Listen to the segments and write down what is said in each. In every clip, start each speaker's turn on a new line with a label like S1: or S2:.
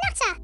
S1: nutter!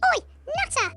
S1: Oi, nutter!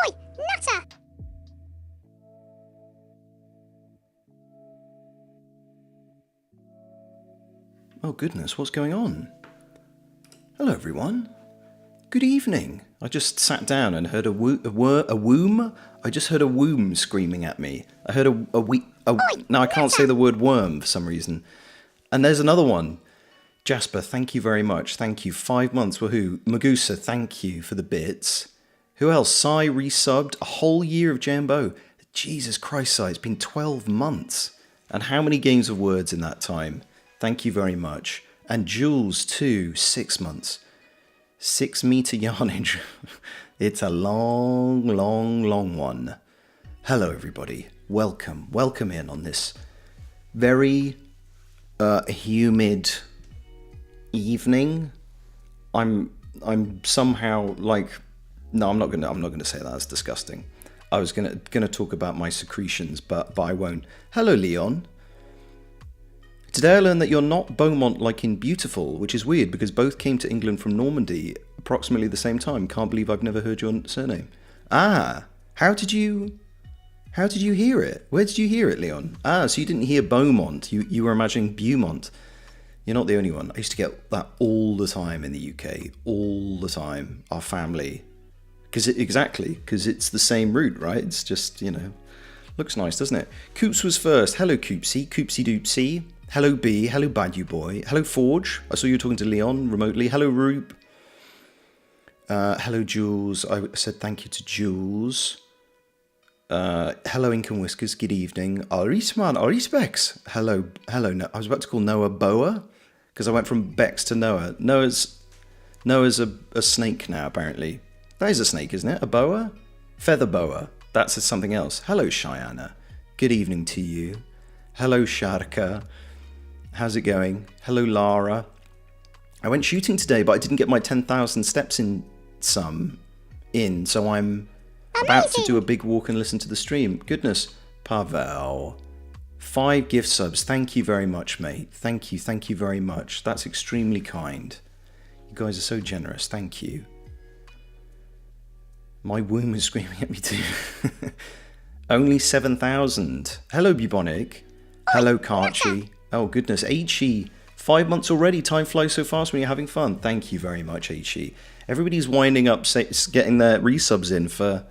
S1: Oi, nutter!
S2: Oh goodness, what's going on? Hello everyone. Good evening. I just sat down and heard a womb. I just heard a womb screaming at me. I heard no, I can't say the word worm for some reason. And there's another one. Jasper, thank you very much. Thank you. 5 months, woohoo. Magusa, thank you for the bits. Who else? Sai resubbed. A whole year of Jambo. Jesus Christ, Sai, it's been 12 months. And how many games of words in that time? Thank you very much. And Jules, too, 6 months. 6 meter yardage. It's a long, long, long one. Hello, everybody. Welcome. Welcome in on this very humid evening. I'm somehow like, no, I'm not gonna say that. That's disgusting. I was gonna talk about my secretions, but I won't. Hello, Leon. Today I learned that you're not Beaumont like in Beautiful, which is weird because both came to England from Normandy approximately the same time. Can't believe I've never heard your surname. Ah, How did you hear it? Where did you hear it, Leon? Ah, so you didn't hear Beaumont. You were imagining Beaumont. You're not the only one. I used to get that all the time in the UK. All the time. Our family. Because it's the same route, right? It's just, looks nice, doesn't it? Coops was first. Hello, Coopsy. Coopsy Doopsy. Hello, B. Hello, Badu Boy. Hello, Forge. I saw you were talking to Leon remotely. Hello, Rube. Hello, Jules. I said thank you to Jules. Hello, Ink and Whiskers. Good evening. Arisman, Arisbex. Hello. No, I was about to call Noah Boa because I went from Bex to Noah. Noah's a snake now, apparently. That is a snake, isn't it? A boa? Feather boa. That's something else. Hello, Cheyenne. Good evening to you. Hello, Sharka. How's it going? Hello, Lara. I went shooting today, but I didn't get my 10,000 steps in, so I'm about to do a big walk and listen to the stream. Goodness. Pavel. 5 gift subs. Thank you very much, mate. Thank you very much. That's extremely kind. You guys are so generous. Thank you. My womb is screaming at me too. Only 7,000. Hello, Bubonic. Hello, Karchi. Oh, goodness. Aichi. 5 months already. Time flies so fast when you're having fun. Thank you very much, Aichi. Everybody's winding up getting their resubs in for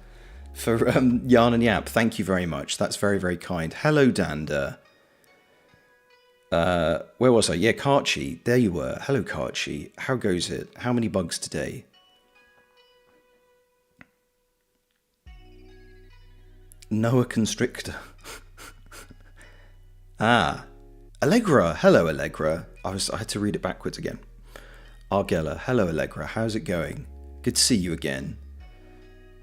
S2: Yarn and Yap. Thank you very much. That's very, very kind. Hello, Danda. Where was I? Yeah, Karchi. There you were. Hello, Karchi. How goes it? How many bugs today? Noah Constrictor. Allegra. Hello, Allegra. I had to read it backwards again. Argella. Hello, Allegra. How's it going? Good to see you again.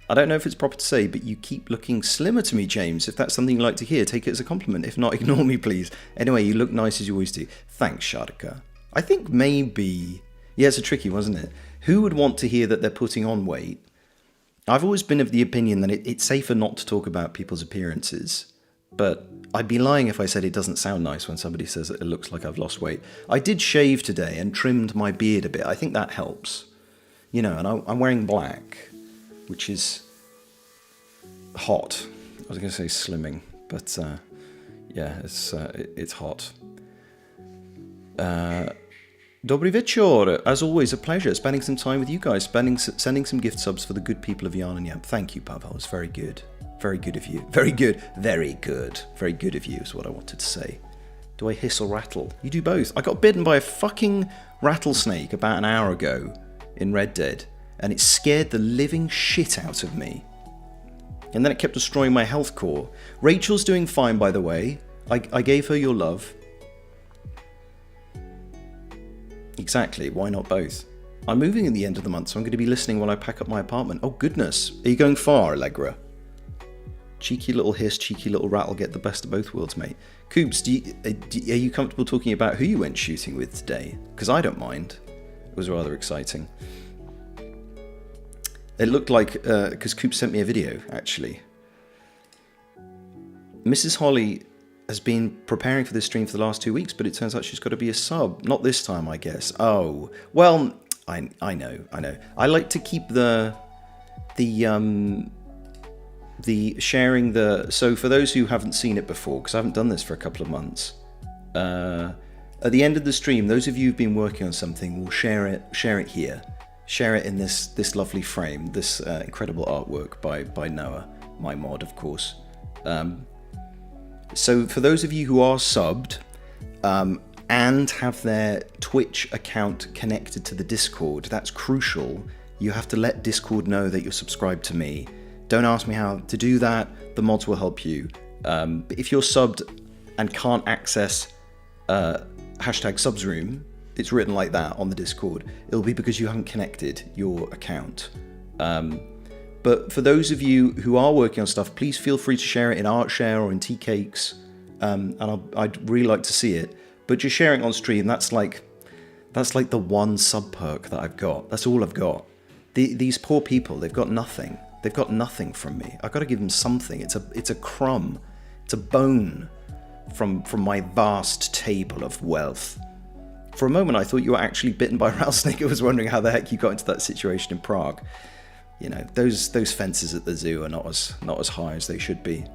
S2: I don't know if it's proper to say, but you keep looking slimmer to me, James. If that's something you'd like to hear, take it as a compliment. If not, ignore me, please. Anyway, you look nice as you always do. Thanks, Sharka. I think maybe... Yeah, it's a tricky one, isn't it? Who would want to hear that they're putting on weight? I've always been of the opinion that it's safer not to talk about people's appearances, but I'd be lying if I said it doesn't sound nice when somebody says that it looks like I've lost weight. I did shave today and trimmed my beard a bit. I think that helps. And I'm wearing black, which is hot. I was going to say slimming, but yeah, it's hot. Dobry wieczór. As always, a pleasure spending some time with you guys, sending some gift subs for the good people of Yarn and Yamp. Thank you, Pavel. It's very good. Very good of you. Very good. Very good. Very good of you is what I wanted to say. Do I hiss or rattle? You do both. I got bitten by a fucking rattlesnake about an hour ago in Red Dead, and it scared the living shit out of me. And then it kept destroying my health core. Rachel's doing fine, by the way. I gave her your love. Exactly, why not both? I'm moving at the end of the month, so I'm going to be listening while I pack up my apartment. Oh, goodness. Are you going far, Allegra? Cheeky little hiss, cheeky little rattle, get the best of both worlds, mate. Coops, are you comfortable talking about who you went shooting with today? Because I don't mind. It was rather exciting. It looked like, because Coops sent me a video, actually. Mrs. Holly has been preparing for this stream for the last 2 weeks, but it turns out she's got to be a sub. Not this time, I guess. Oh, well, I know. I like to keep the sharing the... So for those who haven't seen it before, because I haven't done this for a couple of months, at the end of the stream, those of you who've been working on something will share it here. Share it in this lovely frame, this incredible artwork by Noah, my mod, of course. So for those of you who are subbed and have their Twitch account connected to the Discord, that's crucial. You have to let Discord know that you're subscribed to me. Don't ask me how to do that. The mods will help you. But if you're subbed and can't access #subsroom, it's written like that on the Discord, it'll be because you haven't connected your account. But for those of you who are working on stuff, please feel free to share it in ArtShare or in Tea-Cakes, and I'd really like to see it. But just sharing on stream, that's like the one sub perk that I've got. That's all I've got. These poor people, they've got nothing. They've got nothing from me. I've got to give them something. It's a crumb. It's a bone from my vast table of wealth. For a moment, I thought you were actually bitten by a rattlesnake. I was wondering how the heck you got into that situation in Prague. You know, those fences at the zoo are not as high as they should be.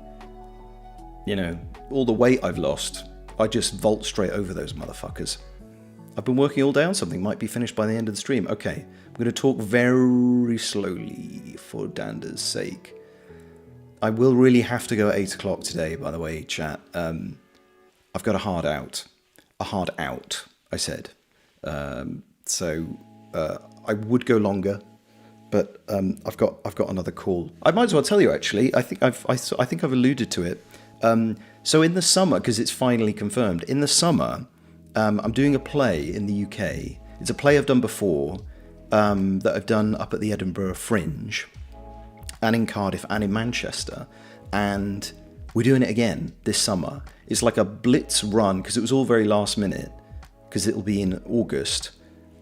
S2: You know, all the weight I've lost, I just vault straight over those motherfuckers. I've been working all day on something, might be finished by the end of the stream. Okay, I'm going to talk very slowly for Dander's sake. I will really have to go at 8 o'clock today, by the way, chat. I've got a hard out. A hard out, I said. So I would go longer, but I've got another call. I might as well tell you, actually. I think I've alluded to it. So in the summer, because it's finally confirmed, in the summer, I'm doing a play in the UK. It's a play I've done before, that I've done up at the Edinburgh Fringe, and in Cardiff and in Manchester, and we're doing it again this summer. It's like a blitz run, because it was all very last minute, because it'll be in August.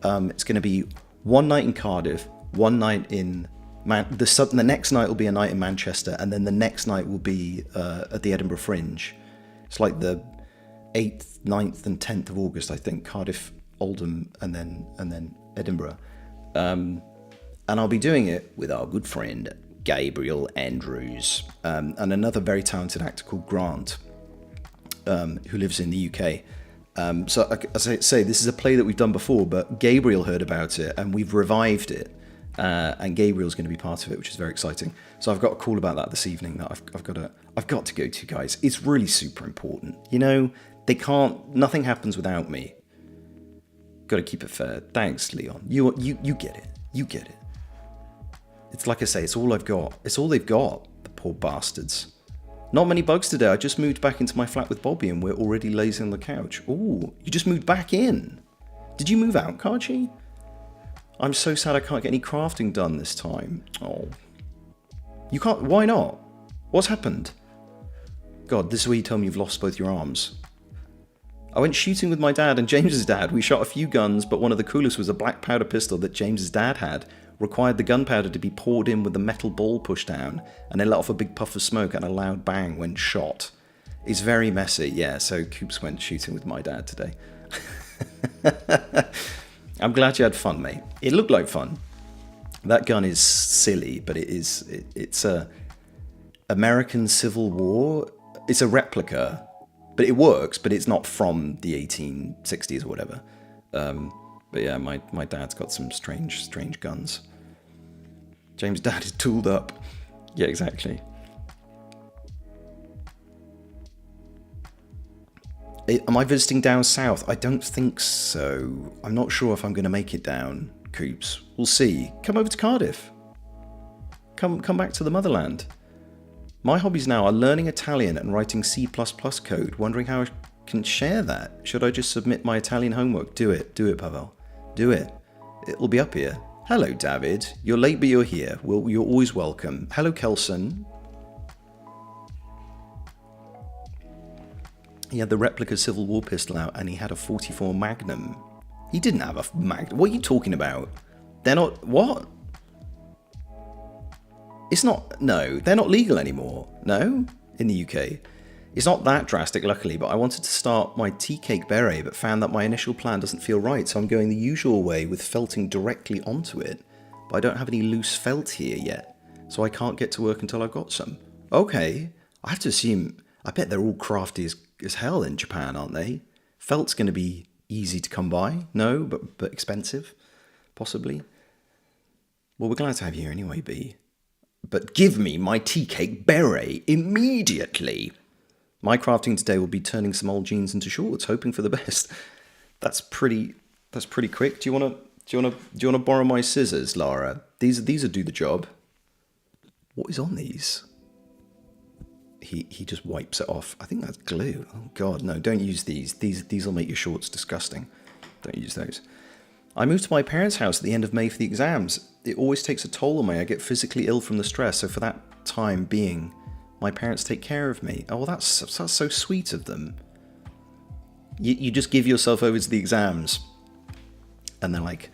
S2: It's going to be one night in Cardiff, one night in the next night will be a night in Manchester, and then the next night will be at the Edinburgh Fringe. It's like the 8th, 9th and 10th of August, I think. Cardiff, Oldham, and then Edinburgh. And I'll be doing it with our good friend Gabriel Andrews, and another very talented actor called Grant, who lives in the UK. So as I say, this is a play that we've done before, but Gabriel heard about it and we've revived it. And Gabriel's going to be part of it, which is very exciting. So I've got a call about that this evening that I've got to go to, guys. It's really super important. You know, nothing happens without me. Got to keep it fair. Thanks, Leon. You get it. You get it. It's like I say, it's all I've got. It's all they've got, the poor bastards. Not many bugs today. I just moved back into my flat with Bobby and we're already lazy on the couch. Ooh, you just moved back in. Did you move out, Karchi? I'm so sad I can't get any crafting done this time. Oh. You can't? Why not? What's happened? God, this is where you tell me you've lost both your arms. I went shooting with my dad and James's dad. We shot a few guns, but one of the coolest was a black powder pistol that James's dad had. Required the gunpowder to be poured in with the metal ball pushed down, and then let off a big puff of smoke and a loud bang when shot. It's very messy, yeah, so Coops went shooting with my dad today. I'm glad you had fun, mate. It looked like fun. That gun is silly, but it's a American Civil War. It's a replica, but it works, but it's not from the 1860s or whatever. But yeah, my dad's got some strange guns. James' dad is tooled up. Yeah, exactly. Am I visiting down south? I don't think so. I'm not sure if I'm going to make it down, Coops. We'll see. Come over to Cardiff. Come back to the motherland. My hobbies now are learning Italian and writing C++ code, wondering how I can share that. Should I just submit my Italian homework? Do it, Pavel. Do it. It'll be up here. Hello, David. You're late, but you're here. Well, you're always welcome. Hello, Kelson. He had the replica Civil War pistol out, and he had a 44 Magnum. He didn't have a Magnum. What are you talking about? They're not... What? It's not... No, they're not legal anymore. No? In the UK. It's not that drastic, luckily, but I wanted to start my tea cake beret, but found that my initial plan doesn't feel right, so I'm going the usual way with felting directly onto it. But I don't have any loose felt here yet, so I can't get to work until I've got some. Okay. I have to assume... I bet they're all crafty as hell in Japan, aren't they? Felt's going to be easy to come by. No, but expensive. Possibly. Well, we're glad to have you here anyway, B. But give me my tea cake beret immediately. My crafting today will be turning some old jeans into shorts, hoping for the best. That's pretty quick. Do you wanna borrow my scissors, Lara? These do the job. What is on these? He just wipes it off. I think that's glue. Oh God, no! Don't use these. These will make your shorts disgusting. Don't use those. I moved to my parents' house at the end of May for the exams. It always takes a toll on me. I get physically ill from the stress. So for that time being, my parents take care of me. Oh, well, that's so sweet of them. You just give yourself over to the exams, and they're like,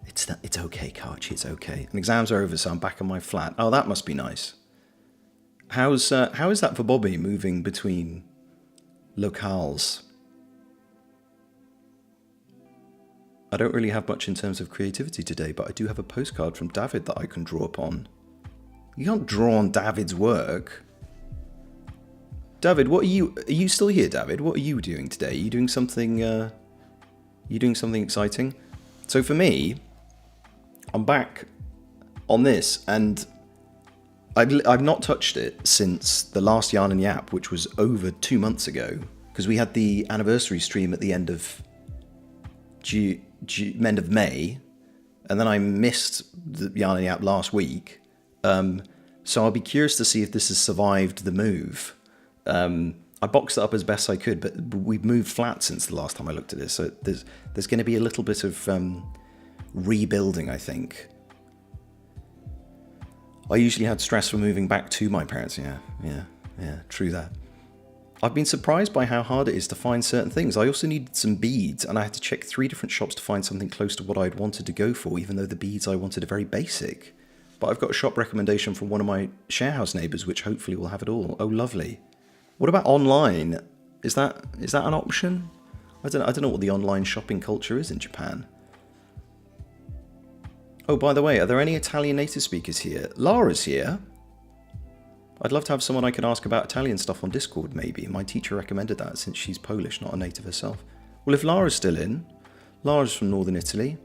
S2: it's okay, Karchi, it's okay. And exams are over, so I'm back in my flat. Oh, that must be nice. How is that for Bobby, moving between locales? I don't really have much in terms of creativity today, but I do have a postcard from David that I can draw upon. You can't draw on David's work. David, are you still here, David? What are you doing today? Are you doing something, exciting? So for me, I'm back on this, and I've not touched it since the last Yarn and Yap, which was over 2 months ago, because we had the anniversary stream at the end of May, and then I missed the Yarn and Yap last week. So I'll be curious to see if this has survived the move. I boxed it up as best I could, but we've moved flat since the last time I looked at this, so there's going to be a little bit of rebuilding, I think. I usually had stress for moving back to my parents. Yeah, true that. I've been surprised by how hard it is to find certain things. I also needed some beads, and I had to check 3 different shops to find something close to what I'd wanted to go for, even though the beads I wanted are very basic. But I've got a shop recommendation from one of my sharehouse neighbours, which hopefully will have it all. Oh, lovely. What about online? Is that an option? I don't know what the online shopping culture is in Japan. Oh, by the way, are there any Italian native speakers here? Lara's here. I'd love to have someone I can ask about Italian stuff on Discord, maybe. My teacher recommended that since she's Polish, not a native herself. Well, if Lara's still in, Lara's from Northern Italy.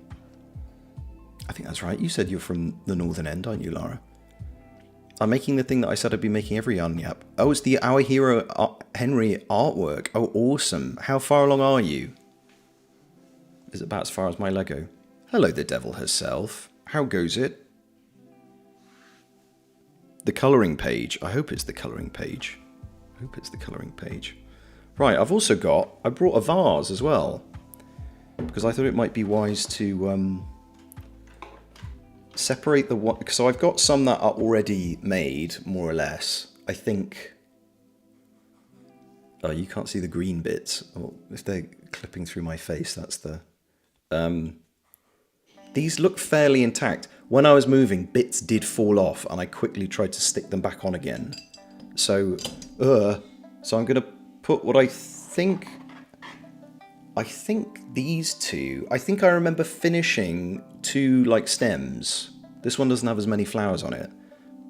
S2: I think that's right. You said you're from the northern end, aren't you, Lara? I'm making the thing that I said I'd be making every Yarn Yap. Oh, it's the Our Hero Henry artwork. Oh, awesome. How far along are you? Is it about as far as my Lego? Hello, the devil herself. How goes it? The colouring page. I hope it's the colouring page. Right, I brought a vase as well, because I thought it might be wise to separate the one. So I've got some that are already made, more or less. I think. Oh, you can't see the green bits. Well, if they're clipping through my face, that's the. These look fairly intact. When I was moving, bits did fall off, and I quickly tried to stick them back on again. So I'm gonna put what I think these two. I think I remember finishing 2 like stems. This one doesn't have as many flowers on it,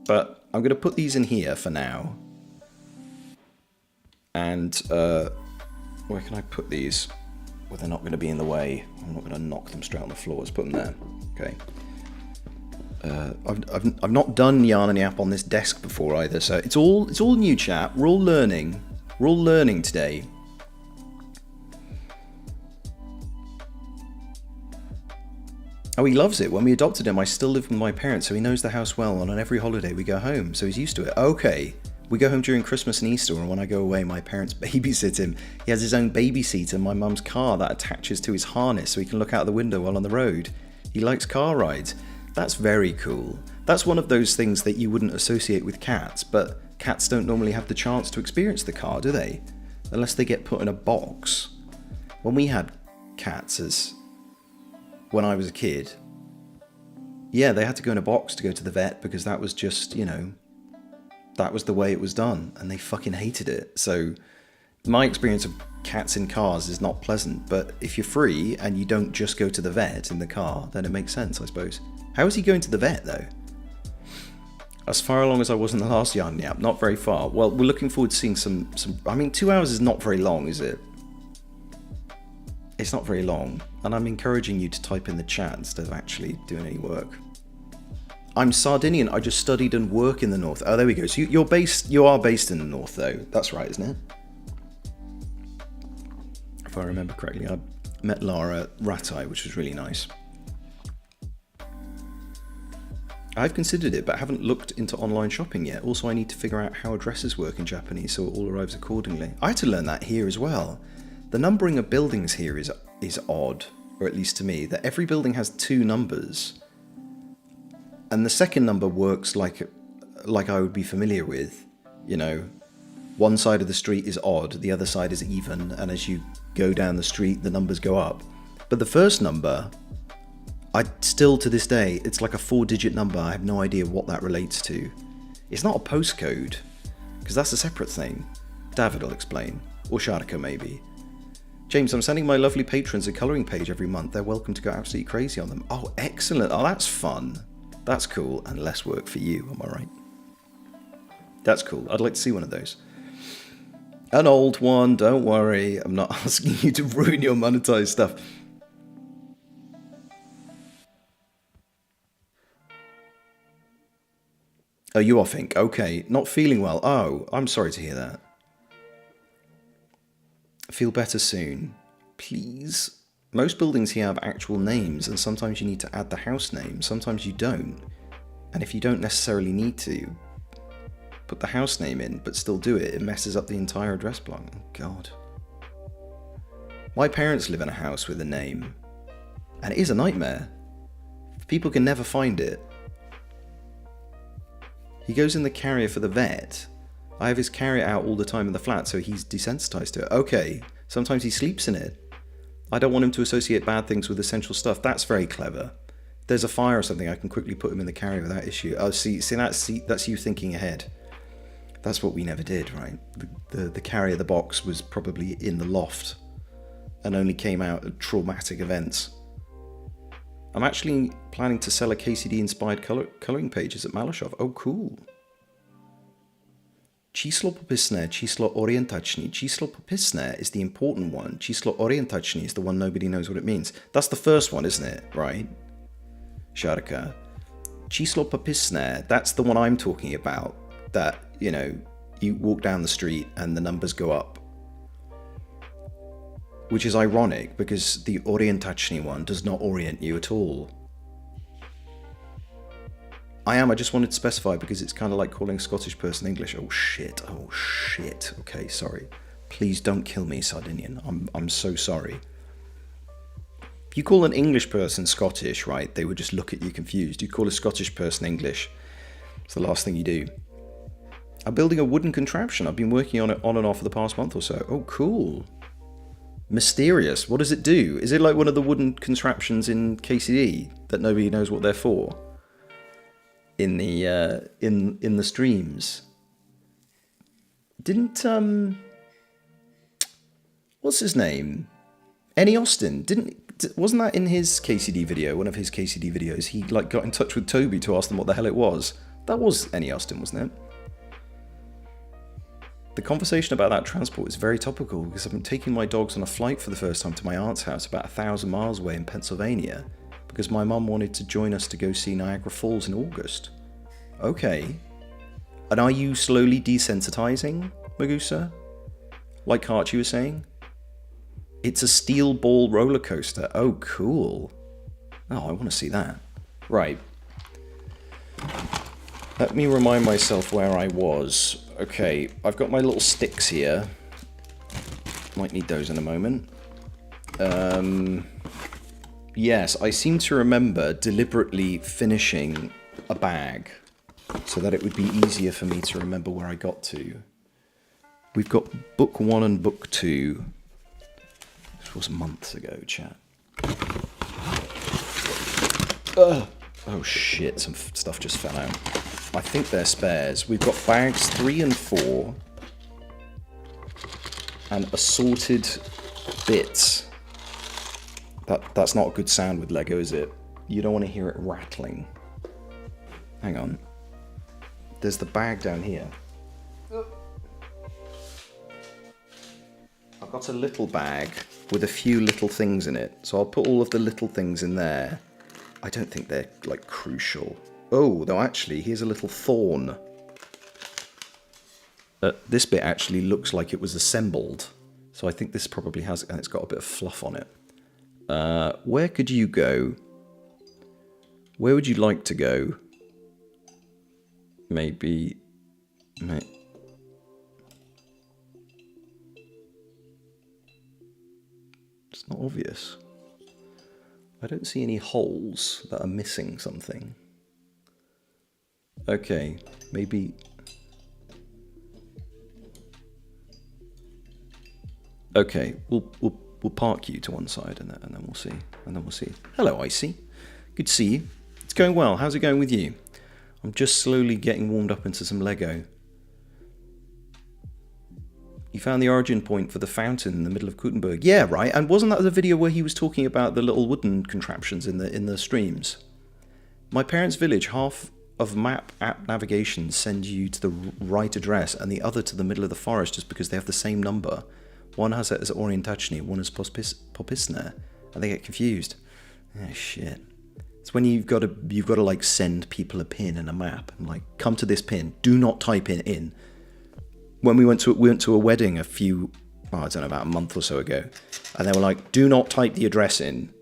S2: but I'm gonna put these in here for now. And where can I put these? Well, they're not going to be in the way. I'm not going to knock them straight on the floor. Let's put them there. Okay. I've not done Yarn and Yap on this desk before either, so it's all new, chat. We're all learning. We're all learning today. Oh, he loves it. When we adopted him, I still live with my parents, so he knows the house well, and on every holiday we go home, so he's used to it. Okay. We go home during Christmas and Easter, and when I go away, my parents babysit him. He has his own baby seat in my mum's car that attaches to his harness so he can look out the window while on the road. He likes car rides. That's very cool. That's one of those things that you wouldn't associate with cats, but cats don't normally have the chance to experience the car, do they? Unless they get put in a box. When we had cats when I was a kid, yeah, they had to go in a box to go to the vet because that was just, that was the way it was done, and they fucking hated it. So my experience of cats in cars is not pleasant, but if you're free and you don't just go to the vet in the car, then it makes sense, I suppose. How is he going to the vet, though? As far along as I was in the last Yarn Yap, not very far. Well, we're looking forward to seeing some... I mean, 2 hours is not very long, is it? It's not very long, and I'm encouraging you to type in the chat instead of actually doing any work. I'm Sardinian. I just studied and work in the north. Oh, there we go. So you are based in the north, though. That's right, isn't it? If I remember correctly, I met Lara at Ratai, which was really nice. I've considered it, but haven't looked into online shopping yet. Also, I need to figure out how addresses work in Japanese so it all arrives accordingly. I had to learn that here as well. The numbering of buildings here is odd, or at least to me, that every building has 2 numbers. And the second number works like I would be familiar with, One side of the street is odd, the other side is even, and as you go down the street, the numbers go up. But the first number, I still to this day, it's like a 4-digit number. I have no idea what that relates to. It's not a postcode, because that's a separate thing. David will explain, or Sharika maybe. James, I'm sending my lovely patrons a colouring page every month. They're welcome to go absolutely crazy on them. Oh, excellent. Oh, that's fun. That's cool. And less work for you, am I right? That's cool. I'd like to see one of those. An old one, don't worry. I'm not asking you to ruin your monetized stuff. Oh, you are, Fink. Okay. Not feeling well. Oh, I'm sorry to hear that. Feel better soon. Please. Most buildings here have actual names, and sometimes you need to add the house name. Sometimes you don't. And if you don't necessarily need to put the house name in, but still do it, it messes up the entire address block. Oh, God. My parents live in a house with a name, and it is a nightmare. People can never find it. He goes in the carrier for the vet. I have his carrier out all the time in the flat, so he's desensitized to it. Okay, sometimes he sleeps in it. I don't want him to associate bad things with essential stuff. That's very clever. If there's a fire or something, I can quickly put him in the carrier without issue. Oh, see, that's you thinking ahead. That's what we never did, right? The carrier, the box, was probably in the loft and only came out at traumatic events. I'm actually planning to sell a KCD-inspired colouring pages at Malashov. Oh, cool. Číslo popisné, číslo orientační. Číslo popisné is the important one. Číslo orientační is the one nobody knows what it means. That's the first one, isn't it? Right? Sharka. Číslo popisné, that's the one I'm talking about. That, you know, you walk down the street and the numbers go up. Which is ironic because the orientační one does not orient you at all. I just wanted to specify because it's kind of like calling a Scottish person English. Oh shit, okay, sorry. Please don't kill me, Sardinian. I'm so sorry. If you call an English person Scottish, right, they would just look at you confused. You call a Scottish person English, it's the last thing you do. I'm building a wooden contraption. I've been working on it on and off for the past month or so. Oh, cool. Mysterious. What does it do? Is it like one of the wooden contraptions in KCD that nobody knows what they're for? In the streams. Didn't what's his name? Annie Austin wasn't that in his KCD video? One of his KCD videos, he like got in touch with Toby to ask them what the hell it was. That was Annie Austin, wasn't it? The conversation about that transport is very topical because I've been taking my dogs on a flight for the first time to my aunt's house about 1,000 miles away in Pennsylvania because my mum wanted to join us to go see Niagara Falls in August. Okay. And are you slowly desensitizing, Magusa? Like Archie was saying? It's a steel ball roller coaster. Oh, cool. Oh, I want to see that. Right. Let me remind myself where I was. Okay, I've got my little sticks here. Might need those in a moment. Yes, I seem to remember deliberately finishing a bag so that it would be easier for me to remember where I got to. We've got book 1 and book 2. This was months ago, chat. Oh shit, some stuff just fell out. I think they're spares. We've got bags 3 and 4 and assorted bits. That's not a good sound with Lego, is it? You don't want to hear it rattling. Hang on. There's the bag down here. I've got a little bag with a few little things in it. So I'll put all of the little things in there. I don't think they're, like, crucial. Oh, no, actually, here's a little thorn. This bit actually looks like it was assembled. So I think this probably has, and it's got a bit of fluff on it. Where could you go? Where would you like to go? Maybe... It's not obvious. I don't see any holes that are missing something. Okay, maybe... Okay, we'll park you to one side and then we'll see. And then we'll see. Hello, Icy. Good to see you. It's going well. How's it going with you? I'm just slowly getting warmed up into some Lego. You found the origin point for the fountain in the middle of Gutenberg. Yeah, right. And wasn't that the video where he was talking about the little wooden contraptions in the streams? My parents' village, half of map app navigation send you to the right address and the other to the middle of the forest just because they have the same number. One has it as orientačný, one is popisné, and they get confused. Oh shit. It's when you've got to like send people a pin and a map and like come to this pin. Do not type it in. When we went to a wedding about a month or so ago, and they were like, do not type the address in.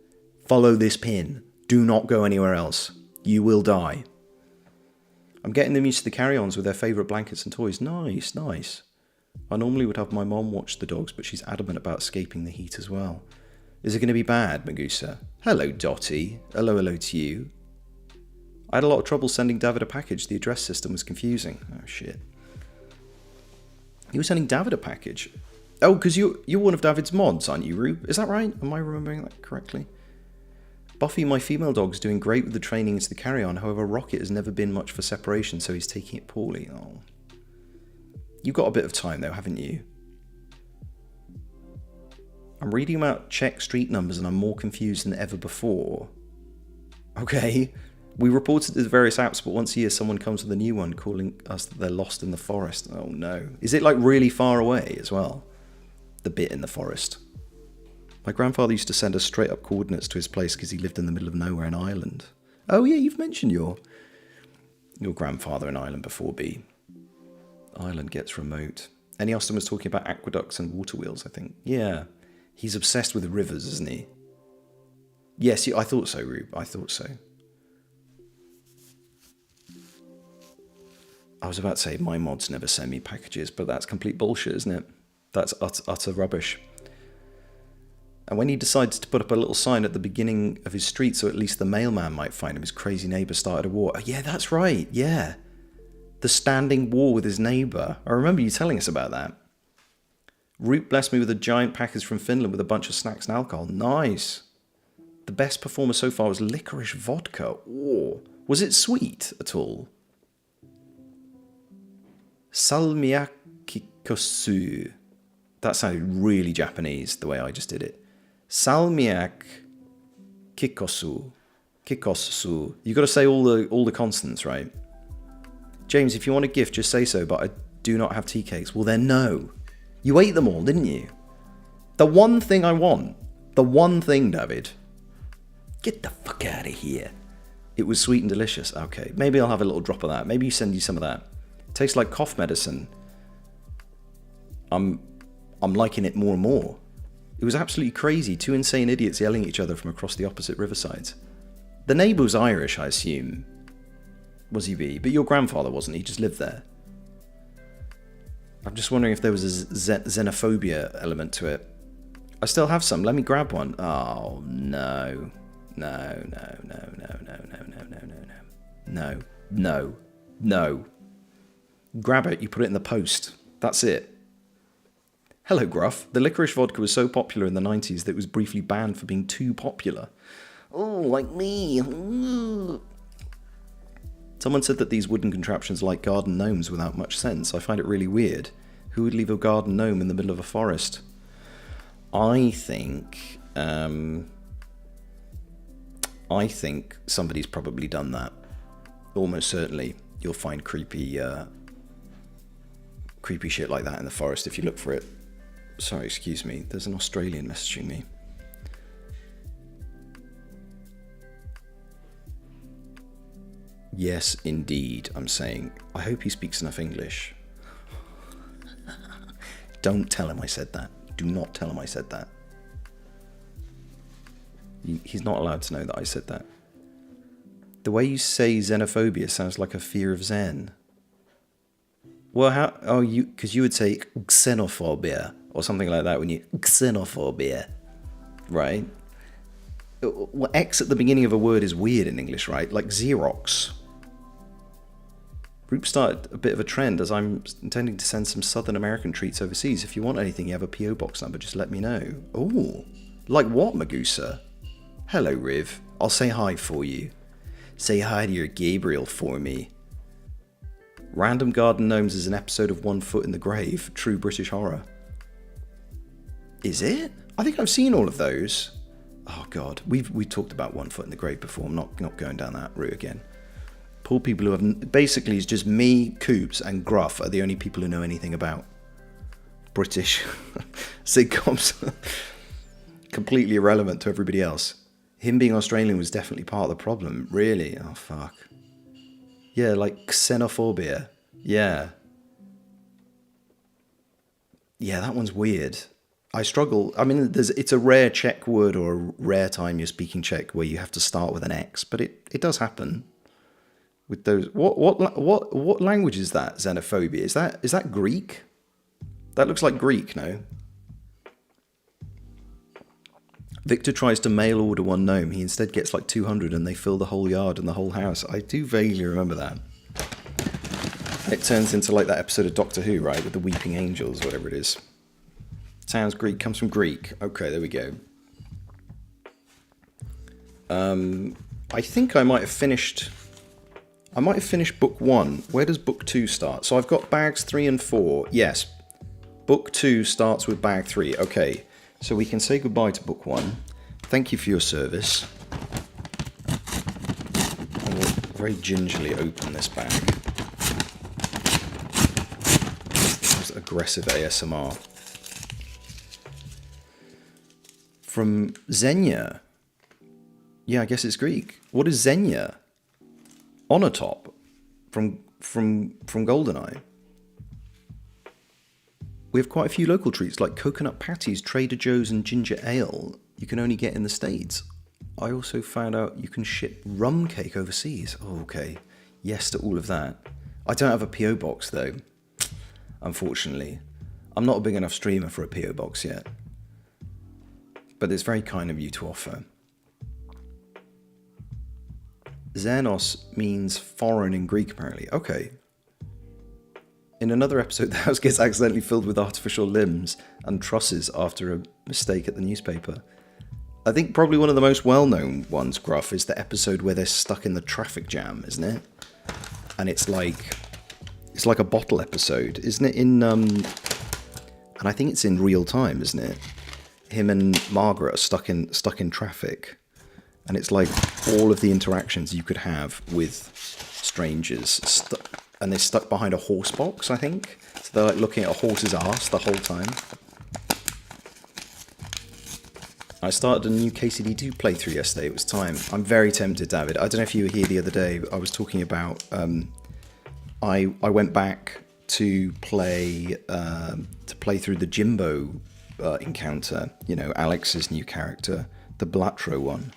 S2: Follow this pin. Do not go anywhere else. You will die. I'm getting them used to the carry-ons with their favourite blankets and toys. Nice, nice. I normally would have my mom watch the dogs, but she's adamant about escaping the heat as well. Is it going to be bad, Magusa? Hello, Dotty. Hello to you. I had a lot of trouble sending David a package. The address system was confusing. Oh, shit. You were sending David a package? Oh, because you're one of David's mods, aren't you, Rube? Is that right? Am I remembering that correctly? Buffy, my female dog's doing great with the training into the carry-on. However, Rocket has never been much for separation, so he's taking it poorly. Oh. You've got a bit of time, though, haven't you? I'm reading about Czech street numbers, and I'm more confused than ever before. Okay. We reported to the various apps, but once a year someone comes with a new one calling us that they're lost in the forest. Oh no. Is it like really far away as well? The bit in the forest. My grandfather used to send us straight up coordinates to his place because he lived in the middle of nowhere in Ireland. Oh yeah, you've mentioned your grandfather in Ireland before, B. Ireland gets remote. Any Austin was talking about aqueducts and water wheels, I think. Yeah. He's obsessed with rivers, isn't he? Yes, I thought so, Rube. I thought so. I was about to say, my mods never send me packages, but that's complete bullshit, isn't it? That's utter rubbish. And when he decides to put up a little sign at the beginning of his street so at least the mailman might find him, his crazy neighbour started a war. Oh, yeah, that's right, yeah. The standing war with his neighbour. I remember you telling us about that. Root blessed me with a giant package from Finland with a bunch of snacks and alcohol. Nice. The best performer so far was licorice vodka. Oh, was it sweet at all? Salmiakkikosu. That sounded really Japanese, the way I just did it. Salmiakkikosu. Kikosu. You've got to say all the consonants, right? James, if you want a gift, just say so, but I do not have tea cakes. Well, then no. You ate them all, didn't you? The one thing I want. The one thing, David. Get the fuck out of here. It was sweet and delicious. Okay, maybe I'll have a little drop of that. Maybe you send you some of that. Tastes like cough medicine. I'm liking it more and more. It was absolutely crazy. Two insane idiots yelling at each other from across the opposite riversides. The neighbour was Irish, I assume. Was he be? But your grandfather wasn't. He just lived there. I'm just wondering if there was a xenophobia element to it. I still have some. Let me grab one. Oh, no. No. Grab it, you put it in the post. That's it. Hello, Gruff. The licorice vodka was so popular in the 90s that it was briefly banned for being too popular. Oh, like me. Ooh. Someone said that these wooden contraptions are like garden gnomes without much sense. I find it really weird. Who would leave a garden gnome in the middle of a forest? I think somebody's probably done that. Almost certainly. You'll find creepy shit like that in the forest if you look for it. Sorry, excuse me. There's an Australian messaging me. Yes, indeed, I'm saying. I hope he speaks enough English. Don't tell him I said that. Do not tell him I said that. He's not allowed to know that I said that. The way you say xenophobia sounds like a fear of Zen. Well, how? Oh, because you would say xenophobia or something like that when you xenophobia, right? Well, X at the beginning of a word is weird in English, right? Like Xerox. Roop started a bit of a trend as I'm intending to send some Southern American treats overseas. If you want anything, you have a P.O. box number, just let me know. Oh, like what, Magusa? Hello, Riv. I'll say hi for you. Say hi to your Gabriel for me. Random Garden Gnomes is an episode of One Foot in the Grave, true British horror. Is it? I think I've seen all of those. Oh God, we talked about One Foot in the Grave before. I'm not going down that route again. Poor people who have... Basically, it's just me, Coops, and Gruff are the only people who know anything about British sitcoms. Completely irrelevant to everybody else. Him being Australian was definitely part of the problem. Really? Oh, fuck. Yeah, like xenophobia. Yeah. Yeah, that one's weird. I struggle. I mean, it's a rare Czech word or a rare time you're speaking Czech where you have to start with an X, but it does happen. With those, what language is that? Xenophobia? Is that Greek? That looks like Greek, no? Victor tries to mail order one gnome. He instead gets like 200 and they fill the whole yard and the whole house. I do vaguely remember that. It turns into like that episode of Doctor Who, right? With the weeping angels, whatever it is. Sounds Greek, comes from Greek. Okay, there we go. I think I might have finished book 1. Where does book 2 start? So I've got bags 3 and 4. Yes. Book 2 starts with bag 3. Okay. So we can say goodbye to book 1. Thank you for your service. And we'll very gingerly open this bag. This aggressive ASMR. From Xenia. Yeah, I guess it's Greek. What is Xenia? Onatop from GoldenEye. We have quite a few local treats like coconut patties, Trader Joe's and ginger ale you can only get in the States. I also found out you can ship rum cake overseas. Oh, okay. Yes to all of that. I don't have a P.O. box though, unfortunately. I'm not a big enough streamer for a P.O. box yet. But it's very kind of you to offer. Xenos means foreign in Greek, apparently. Okay. In another episode, the house gets accidentally filled with artificial limbs and trusses after a mistake at the newspaper. I think probably one of the most well-known ones, Gruff, is the episode where they're stuck in the traffic jam, isn't it? And it's like a bottle episode, isn't it? And I think it's in real time, isn't it? Him and Margaret are stuck in traffic. And it's like all of the interactions you could have with strangers. And they're stuck behind a horse box, I think. So they're like looking at a horse's arse the whole time. I started a new KCD2 playthrough yesterday. It was time. I'm very tempted, David. I don't know if you were here the other day. I was talking about... I went back to play through the Jimbo encounter. You know, Alex's new character. The Blatro one.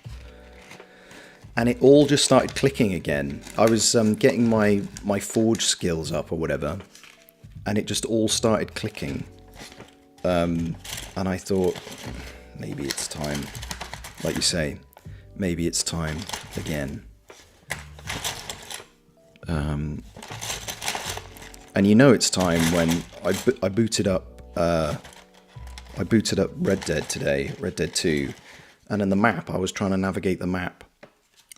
S2: And it all just started clicking again. I was getting my forge skills up or whatever, and it just all started clicking. And I thought, maybe it's time. Like you say, maybe it's time again. And you know it's time when I booted up Red Dead today, Red Dead 2, and in the map I was trying to navigate the map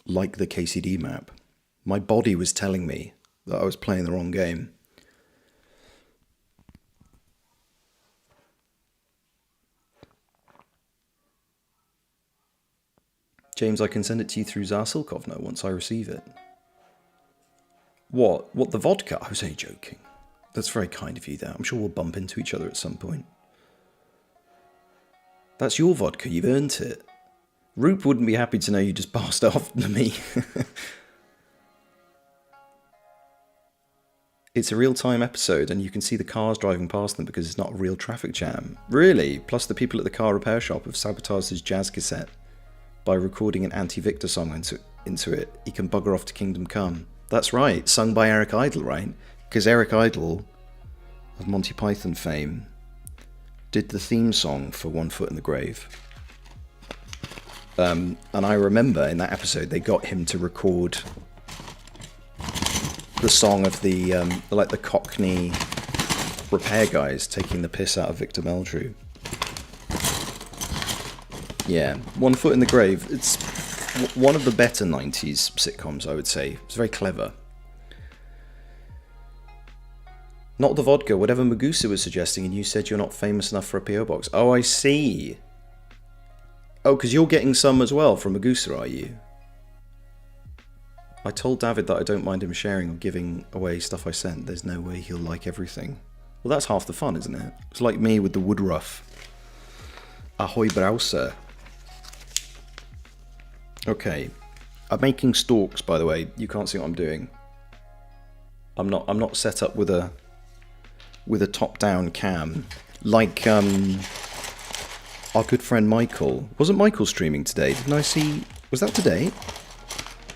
S2: like the KCD map. My body was telling me that I was playing the wrong game. James, I can send it to you through Zarsilkovna once I receive it. What, the vodka? I was only joking. That's very kind of you there. I'm sure we'll bump into each other at some point. That's your vodka, you've earned it. Roop wouldn't be happy to know you just passed off to me. It's a real-time episode, and you can see the cars driving past them because it's not a real traffic jam. Really? Plus the people at the car repair shop have sabotaged his jazz cassette by recording an anti-Victor song into it. He can bugger off to Kingdom Come. That's right, sung by Eric Idle, right? Because Eric Idle, of Monty Python fame, did the theme song for One Foot in the Grave. And I remember in that episode they got him to record the song of the Cockney repair guys taking the piss out of Victor Meldrew. Yeah, One Foot in the Grave. It's one of the better 90s sitcoms, I would say. It's very clever. Not the vodka, whatever Magusa was suggesting, and you said you're not famous enough for a PO box. Oh, I see. Oh, because you're getting some as well from Magusa, are you? I told David that I don't mind him sharing or giving away stuff I sent. There's no way he'll like everything. Well, that's half the fun, isn't it? It's like me with the Woodruff. Ahoy browser. Okay. I'm making stalks, by the way. You can't see what I'm doing. I'm not set up with a top-down cam like our good friend Michael. Wasn't Michael streaming today? Didn't I see? Was that today?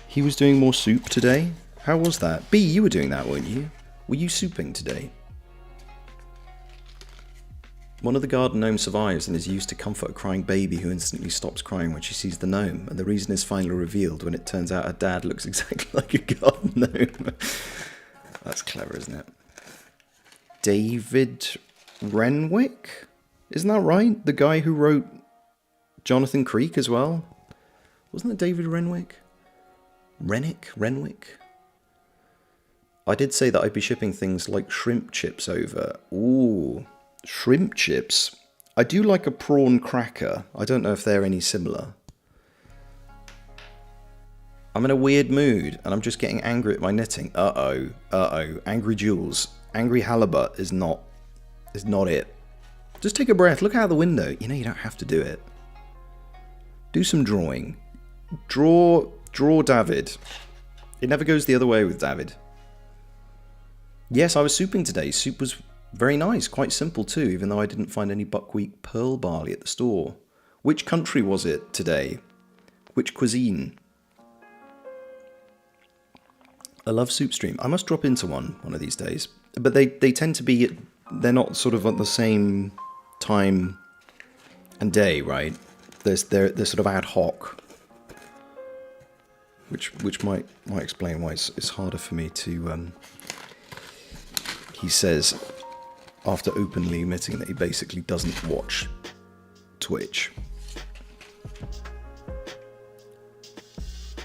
S2: He was doing more soup today. How was that? B, you were doing that, weren't you? Were you souping today? One of the garden gnomes survives and is used to comfort a crying baby who instantly stops crying when she sees the gnome, and the reason is finally revealed when it turns out her dad looks exactly like a garden gnome. That's clever, isn't it? David Renwick? Isn't that right? The guy who wrote Jonathan Creek as well? Wasn't it David Renwick? Renwick? I did say that I'd be shipping things like shrimp chips over. Ooh, shrimp chips. I do like a prawn cracker. I don't know if they're any similar. I'm in a weird mood, and I'm just getting angry at my knitting. Uh-oh. Angry Jules. Angry halibut is not it. Just take a breath. Look out the window. You know, you don't have to do it. Do some drawing. Draw David. It never goes the other way with David. Yes, I was souping today. Soup was very nice. Quite simple too, even though I didn't find any buckwheat pearl barley at the store. Which country was it today? Which cuisine? I love Soup Stream. I must drop into one of these days. But they tend to be, they're not sort of at the same time and day, right? They're sort of ad hoc. Which might explain why it's harder for me to, he says, after openly admitting that he basically doesn't watch Twitch.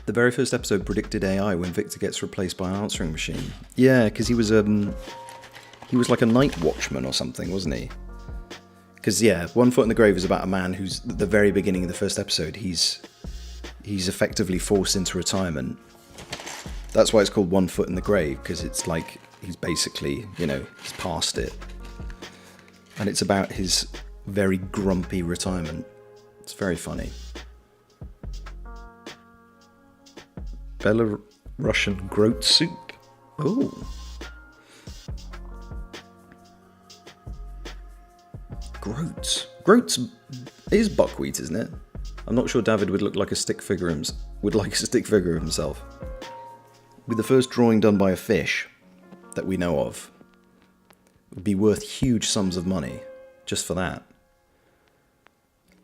S2: The very first episode predicted AI when Victor gets replaced by an answering machine. Yeah, because he was like a night watchman or something, wasn't he? Because yeah, One Foot in the Grave is about a man who's at the very beginning of the first episode. He's effectively forced into retirement. That's why it's called One Foot in the Grave, because it's like he's basically, you know, he's past it, and it's about his very grumpy retirement. It's very funny. Belarusian groat soup. Oh. Groats. Groats is buckwheat, isn't it? I'm not sure David would look like a stick figure himself. With the first drawing done by a fish that we know of, it would be worth huge sums of money just for that.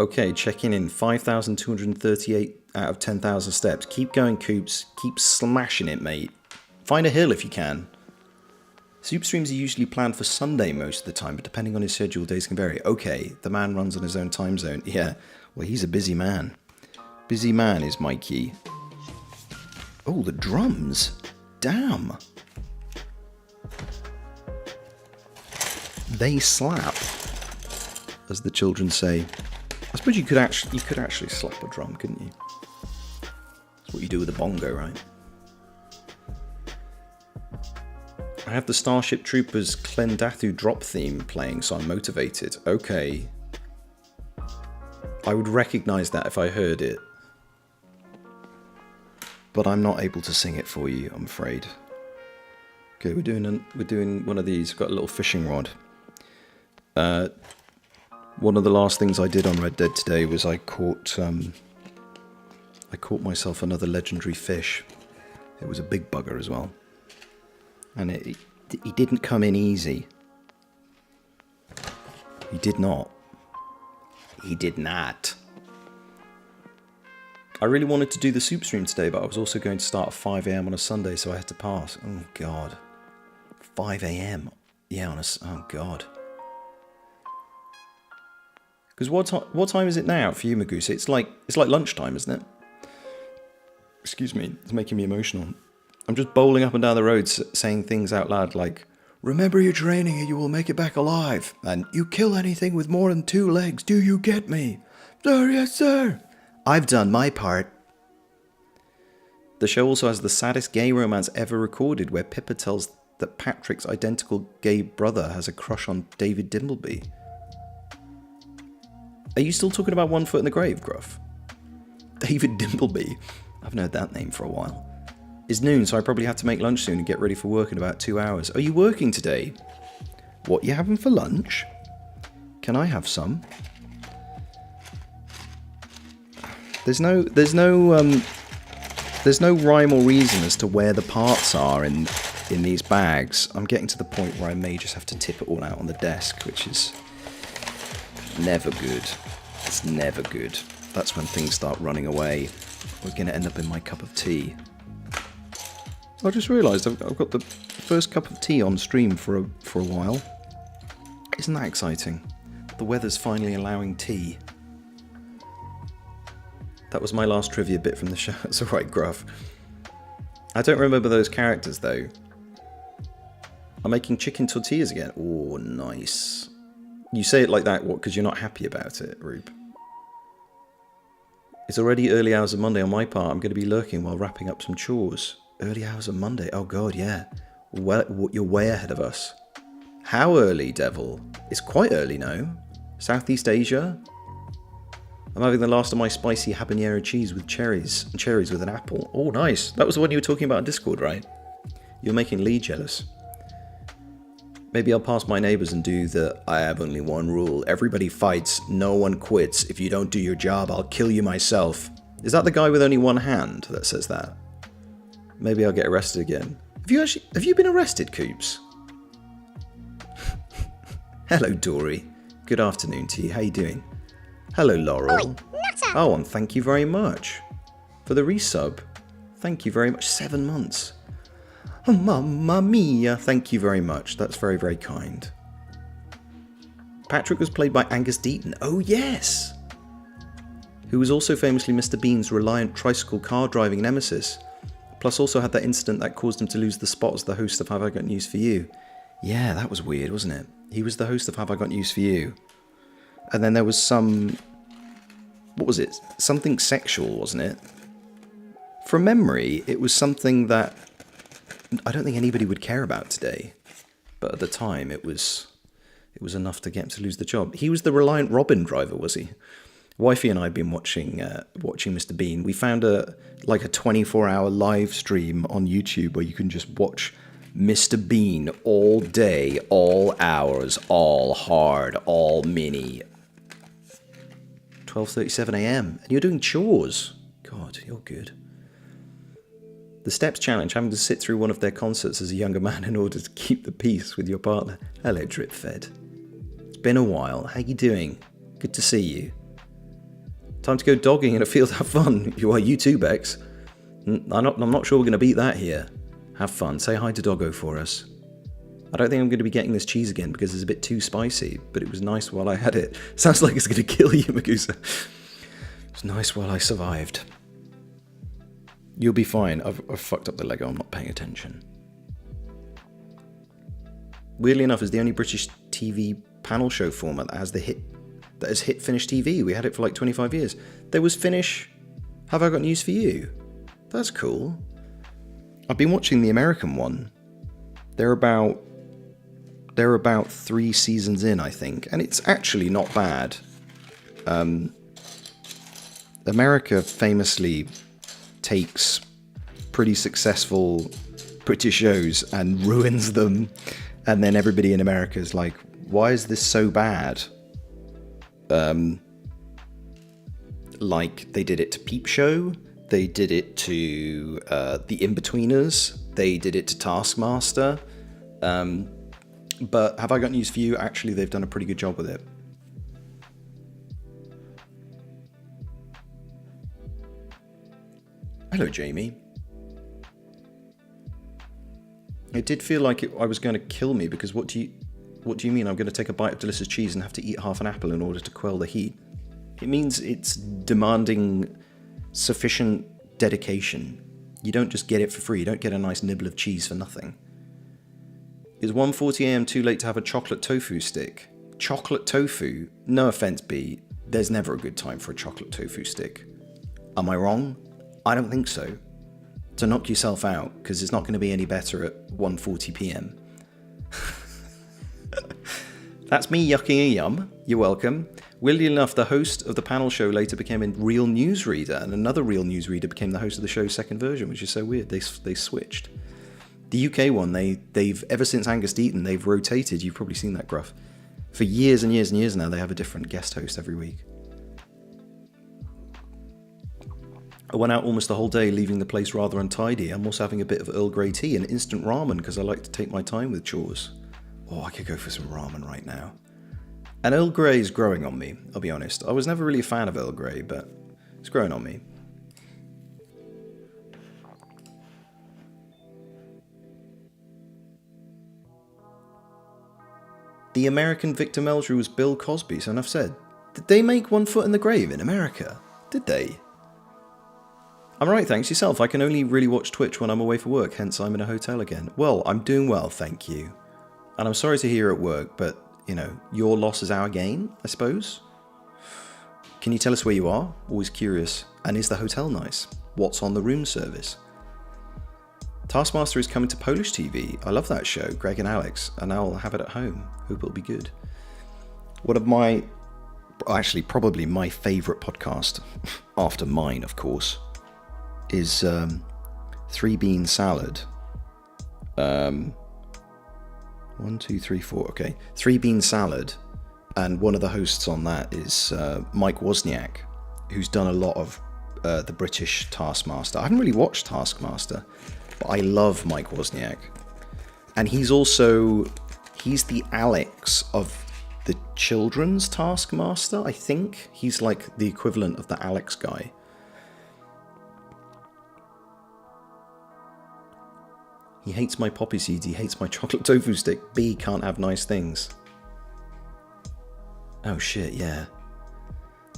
S2: Okay, checking in 5,238 out of 10,000 steps. Keep going, Coops. Keep smashing it, mate. Find a hill if you can. Soup streams are usually planned for Sunday most of the time, but depending on his schedule, days can vary. Okay, the man runs on his own time zone. Yeah, well, he's a busy man. Busy man is Mikey. Oh, the drums. Damn. They slap, as the children say. I suppose you could actually slap a drum, couldn't you? That's what you do with a bongo, right? I have the Starship Troopers Klendathu drop theme playing, so I'm motivated. Okay. I would recognise that if I heard it. But I'm not able to sing it for you, I'm afraid. Okay, we're doing one of these. I've got a little fishing rod. One of the last things I did on Red Dead today was I caught myself another legendary fish. It was a big bugger as well. And he didn't come in easy. He did not. He did not. I really wanted to do the soup stream today, but I was also going to start at 5 AM on a Sunday, so I had to pass. Oh, God. 5 AM? Yeah, oh, God. Because what time is it now for you, Magoose? It's like lunchtime, isn't it? Excuse me, it's making me emotional. I'm just bowling up and down the road saying things out loud like, Remember your training and you will make it back alive. And you kill anything with more than 2 legs. Do you get me? Sir, yes, sir. I've done my part. The show also has the saddest gay romance ever recorded, where Pippa tells that Patrick's identical gay brother has a crush on David Dimbleby. Are you still talking about One Foot in the Grave, Gruff? David Dimbleby? I haven't heard that name for a while. It's noon, so I probably have to make lunch soon and get ready for work in about 2 hours. Are you working today? What you having for lunch? Can I have some? There's no rhyme or reason as to where the parts are in these bags. I'm getting to the point where I may just have to tip it all out on the desk, which is never good. It's never good. That's when things start running away. We're going to end up in my cup of tea. I just realised I've got the first cup of tea on stream for a while. Isn't that exciting? The weather's finally allowing tea. That was my last trivia bit from the show. It's alright, Gruff. I don't remember those characters, though. I'm making chicken tortillas again. Oh, nice. You say it like that, what, because you're not happy about it, Rube? It's already early hours of Monday on my part. I'm going to be lurking while wrapping up some chores. Early hours of Monday? Oh, God, yeah. Well, you're way ahead of us. How early, Devil? It's quite early now. Southeast Asia? I'm having the last of my spicy habanero cheese with cherries, and cherries with an apple. Oh, nice. That was the one you were talking about on Discord, right? You're making Lee jealous. Maybe I'll pass my neighbours and do the I have only one rule. Everybody fights, no one quits. If you don't do your job, I'll kill you myself. Is that the guy with only one hand that says that? Maybe I'll get arrested again. Have you been arrested, Coops? Hello, Dory. Good afternoon to you. How you doing? Hello, Laurel.
S1: Oi, nutter.
S2: Oh, and thank you very much for the resub. Thank you very much. 7 months. Oh, mamma mia. Thank you very much. That's very, very kind. Patrick was played by Angus Deaton. Oh, yes. Who was also famously Mr. Bean's reliant tricycle car driving nemesis. Plus also had that incident that caused him to lose the spot as the host of Have I Got News For You. Yeah, that was weird, wasn't it? He was the host of Have I Got News For You. And then there was some... What was it? Something sexual, wasn't it? From memory, it was something that I don't think anybody would care about today. But at the time, it was enough to get him to lose the job. He was the Reliant Robin driver, was he? Wifey and I have been watching Mr. Bean. We found a 24-hour live stream on YouTube where you can just watch Mr. Bean all day, all hours, all hard, all mini. 12:37 a.m. and you're doing chores. God, you're good. The Steps Challenge, having to sit through one of their concerts as a younger man in order to keep the peace with your partner. Hello, Dripfed. It's been a while. How you doing? Good to see you. Time to go dogging in a field. Have fun. You too, Bex. I'm not sure we're going to beat that here. Have fun. Say hi to Doggo for us. I don't think I'm going to be getting this cheese again because it's a bit too spicy, but it was nice while I had it. Sounds like it's going to kill you, Magusa. It's nice while I survived. You'll be fine. I've fucked up the Lego. I'm not paying attention. Weirdly enough, it's the only British TV panel show format that has hit Finnish TV. We had it for like 25 years. There was Finnish Have I Got News For You? That's cool. I've been watching the American one. They're about 3 seasons in, I think, and it's actually not bad. America famously takes pretty successful British shows and ruins them, and then everybody in America is like, why is this so bad? Like, they did it to Peep Show, they did it to The Inbetweeners, they did it to Taskmaster, but Have I Got News For You? Actually, they've done a pretty good job with it. Hello, Jamie. It did feel like I was going to kill me, because what do you mean I'm going to take a bite of delicious cheese and have to eat half an apple in order to quell the heat? It means it's demanding sufficient dedication. You don't just get it for free. You don't get a nice nibble of cheese for nothing. Is 1:40 a.m. too late to have a chocolate tofu stick? Chocolate tofu? No offense, B. There's never a good time for a chocolate tofu stick. Am I wrong? I don't think so. So knock yourself out, because it's not going to be any better at 1:40 p.m. That's me yucking a yum. You're welcome. Weirdly enough, the host of the panel show later became a real newsreader, and another real newsreader became the host of the show's second version, which is so weird. They switched. The UK one, they've ever since Angus Deaton, they've rotated. You've probably seen that, Gruff. For years and years and years now, they have a different guest host every week. I went out almost the whole day, leaving the place rather untidy. I'm also having a bit of Earl Grey tea and instant ramen because I like to take my time with chores. Oh, I could go for some ramen right now. And Earl Grey is growing on me, I'll be honest. I was never really a fan of Earl Grey, but it's growing on me. The American Victor Meldrew was Bill Cosby, so enough said. Did they make One Foot in the Grave in America? Did they? I'm right, thanks yourself. I can only really watch Twitch when I'm away for work, hence I'm in a hotel again. Well, I'm doing well, thank you. And I'm sorry to hear at work, but, you know, your loss is our gain, I suppose. Can you tell us where you are? Always curious. And is the hotel nice? What's on the room service? Taskmaster is coming to Polish TV. I love that show, Greg and Alex, and I'll have it at home. Hope it'll be good. One of my, actually probably my favourite podcast, after mine of course, is 3 Bean Salad. 1, 2, 3, 4, okay. 3 Bean Salad, and one of the hosts on that is Mike Wozniak, who's done a lot of the British Taskmaster. I haven't really watched Taskmaster, but I love Mike Wozniak. And he's the Alex of the children's Taskmaster, I think. He's like the equivalent of the Alex guy. He hates my poppy seeds, he hates my chocolate tofu stick. B can't have nice things. Oh shit, yeah.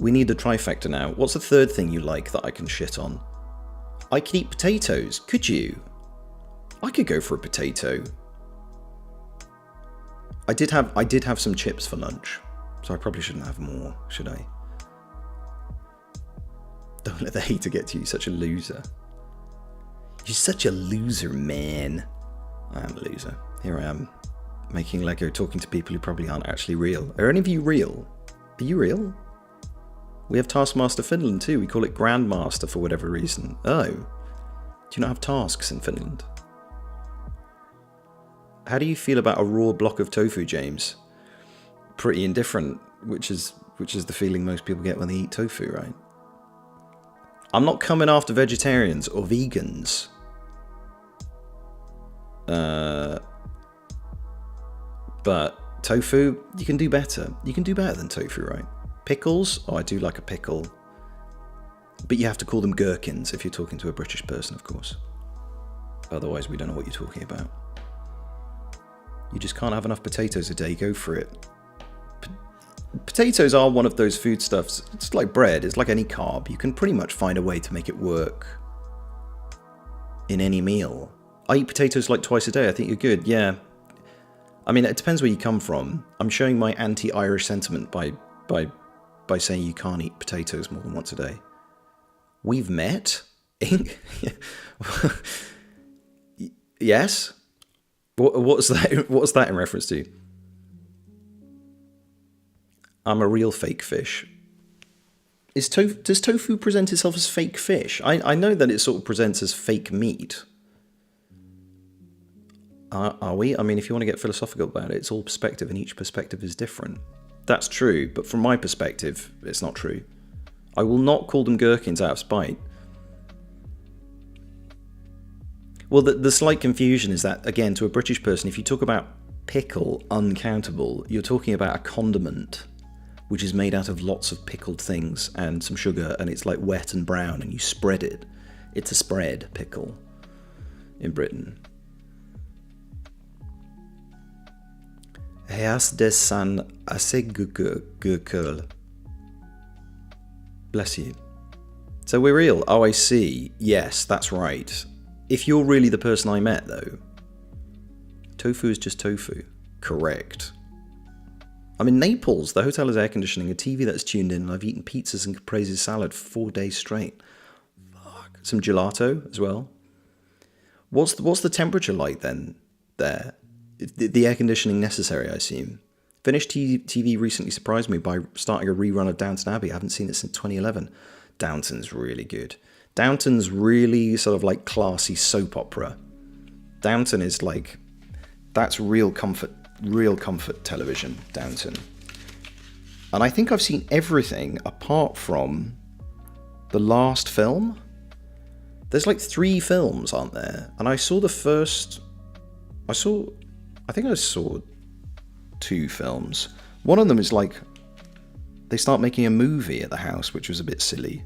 S2: We need a trifecta now. What's the third thing you like that I can shit on? I can eat potatoes. Could you? I could go for a potato. I did have some chips for lunch, so I probably shouldn't have more, should I? Don't let the hater get to you, such a loser. You're such a loser, man. I am a loser. Here I am, making Lego, talking to people who probably aren't actually real. Are any of you real? Are you real? We have Taskmaster Finland too. We call it Grandmaster for whatever reason. Oh. Do you not have tasks in Finland? How do you feel about a raw block of tofu, James? Pretty indifferent, which is the feeling most people get when they eat tofu, right? I'm not coming after vegetarians or vegans. But tofu, you can do better. You can do better than tofu, right? Pickles? Oh, I do like a pickle. But you have to call them gherkins if you're talking to a British person, of course. Otherwise, we don't know what you're talking about. You just can't have enough potatoes a day. Go for it. Potatoes are one of those foodstuffs. It's like bread. It's like any carb. You can pretty much find a way to make it work in any meal. I eat potatoes like twice a day. I think you're good. Yeah. I mean, it depends where you come from. I'm showing my anti-Irish sentiment by saying you can't eat potatoes more than once a day. We've met? Yes? What's that in reference to? I'm a real fake fish. Does tofu present itself as fake fish? I know that it sort of presents as fake meat. Are we? I mean, if you want to get philosophical about it, it's all perspective and each perspective is different. That's true, but from my perspective, it's not true. I will not call them gherkins out of spite. Well, the slight confusion is that, again, to a British person, if you talk about pickle uncountable, you're talking about a condiment, which is made out of lots of pickled things and some sugar, and it's like wet and brown, and you spread it. It's a spread pickle in Britain. Heas des san asegurkel. Bless you. So we're real. Oh, I see. Yes, that's right. If you're really the person I met, though, Tofu is just tofu. Correct. I'm in Naples. The hotel has air conditioning, a TV that's tuned in, and I've eaten pizzas and caprese salad for 4 days straight. Fuck. Some gelato as well. What's the temperature like then there? The air conditioning necessary, I assume. Finnish TV recently surprised me by starting a rerun of Downton Abbey. I haven't seen it since 2011. Downton's really good. Downton's really sort of like classy soap opera. Downton is like, that's real comfort television, Downton. And I think I've seen everything apart from the last film. There's like 3 films, aren't there? And I saw the first... I think I saw 2 films. One of them is like... They start making a movie at the house, which was a bit silly.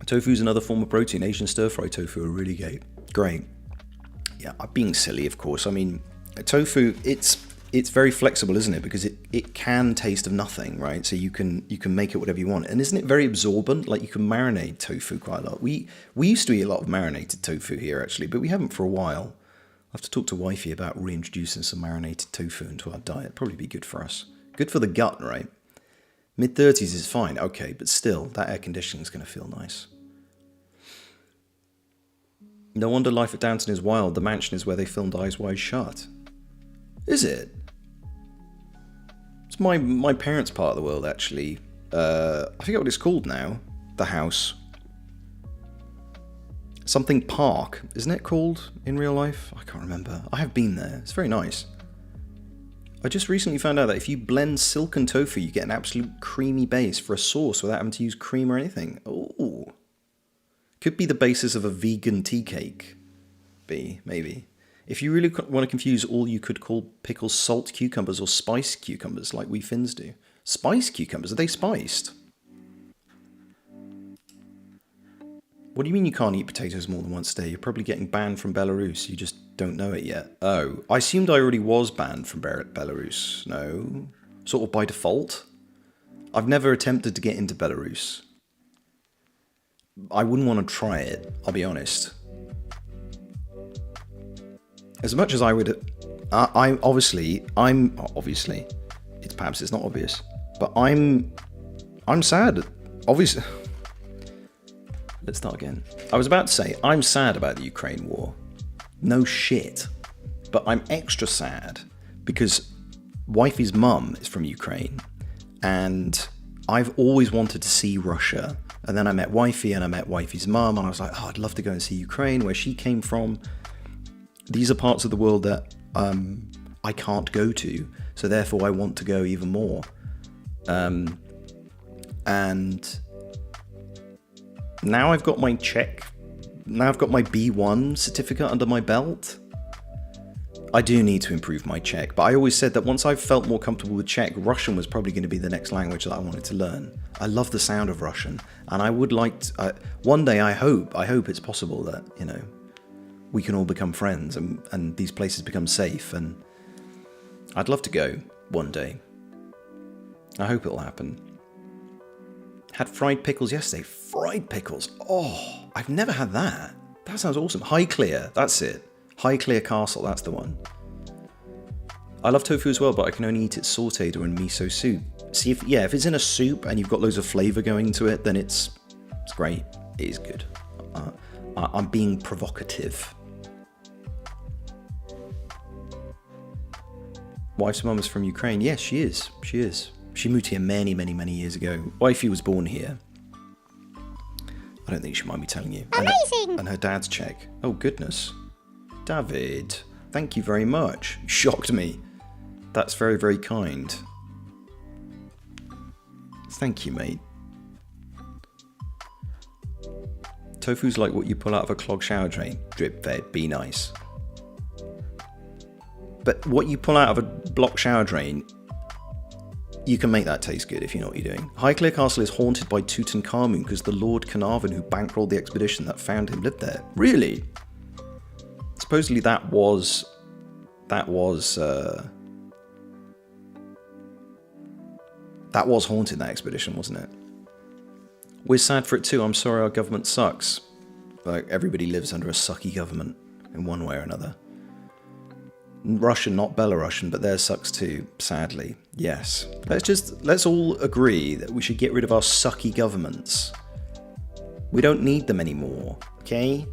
S2: Tofu's another form of protein. Asian stir-fry tofu are really great. Yeah, I'm being silly, of course. I mean, tofu, it's very flexible, isn't it? Because it can taste of nothing, right? So you can make it whatever you want. And isn't it very absorbent? Like, you can marinate tofu quite a lot. We used to eat a lot of marinated tofu here, actually, but we haven't for a while. I'll have to talk to wifey about reintroducing some marinated tofu into our diet. Probably be good for us. Good for the gut, right? Mid-30s is fine, okay, but still, that air conditioning is going to feel nice. No wonder life at Downton is wild. The mansion is where they filmed Eyes Wide Shut. Is it? It's my parents' part of the world, actually. I forget what it's called now. The house. Something Park. Isn't it called in real life? I can't remember. I have been there. It's very nice. I just recently found out that if you blend silken tofu, you get an absolute creamy base for a sauce without having to use cream or anything. Ooh. Could be the basis of a vegan tea cake. Maybe. If you really want to confuse all, you could call pickles salt cucumbers or spice cucumbers like we Finns do. Spice cucumbers? Are they spiced? What do you mean you can't eat potatoes more than once a day? You're probably getting banned from Belarus. You just don't know it yet. Oh, I assumed I already was banned from Belarus. No. Sort of by default. I've never attempted to get into Belarus. I wouldn't want to try it, I'll be honest. As much as I would... obviously, perhaps it's not obvious, but I'm sad. Obviously... Let's start again. I was about to say, I'm sad about the Ukraine war. No shit. But I'm extra sad because wifey's mum is from Ukraine and I've always wanted to see Russia. And then I met wifey and I met wifey's mum and I was like, oh, I'd love to go and see Ukraine, where she came from. These are parts of the world that I can't go to, so therefore I want to go even more. And now I've got my B1 certificate under my belt. I do need to improve my Czech, but I always said that once I've felt more comfortable with Czech, Russian was probably going to be the next language that I wanted to learn. I love the sound of Russian, and I would like to, one day I hope it's possible that, you know, we can all become friends and these places become safe, and I'd love to go one day. I hope it'll happen. Had fried pickles yesterday. Fried pickles. Oh, I've never had that. That sounds awesome. Highclere, that's it. Highclere Castle, that's the one. I love tofu as well, but I can only eat it sauteed or in miso soup. See, if it's in a soup and you've got loads of flavour going into it, then it's great. It is good. I'm being provocative. Wife's mum is from Ukraine. Yes, she is. She is. She moved here many, many, many years ago. Wifey was born here. I don't think she'll mind me telling you.
S1: Amazing!
S2: And her dad's Czech. Oh, goodness. David, thank you very much. Shocked me. That's very, very kind. Thank you, mate. Tofu's like what you pull out of a clogged shower drain. Drip fed, be nice. But what you pull out of a blocked shower drain, you can make that taste good if you know what you're doing. Highclere Castle is haunted by Tutankhamun because the Lord Carnarvon who bankrolled the expedition that found him lived there. Really? Supposedly that was haunted, that expedition, wasn't it? We're sad for it too. I'm sorry our government sucks. Like, everybody lives under a sucky government in one way or another. Russian, not Belarusian, but theirs sucks too, sadly. Yes. Let's all agree that we should get rid of our sucky governments. We don't need them anymore, okay?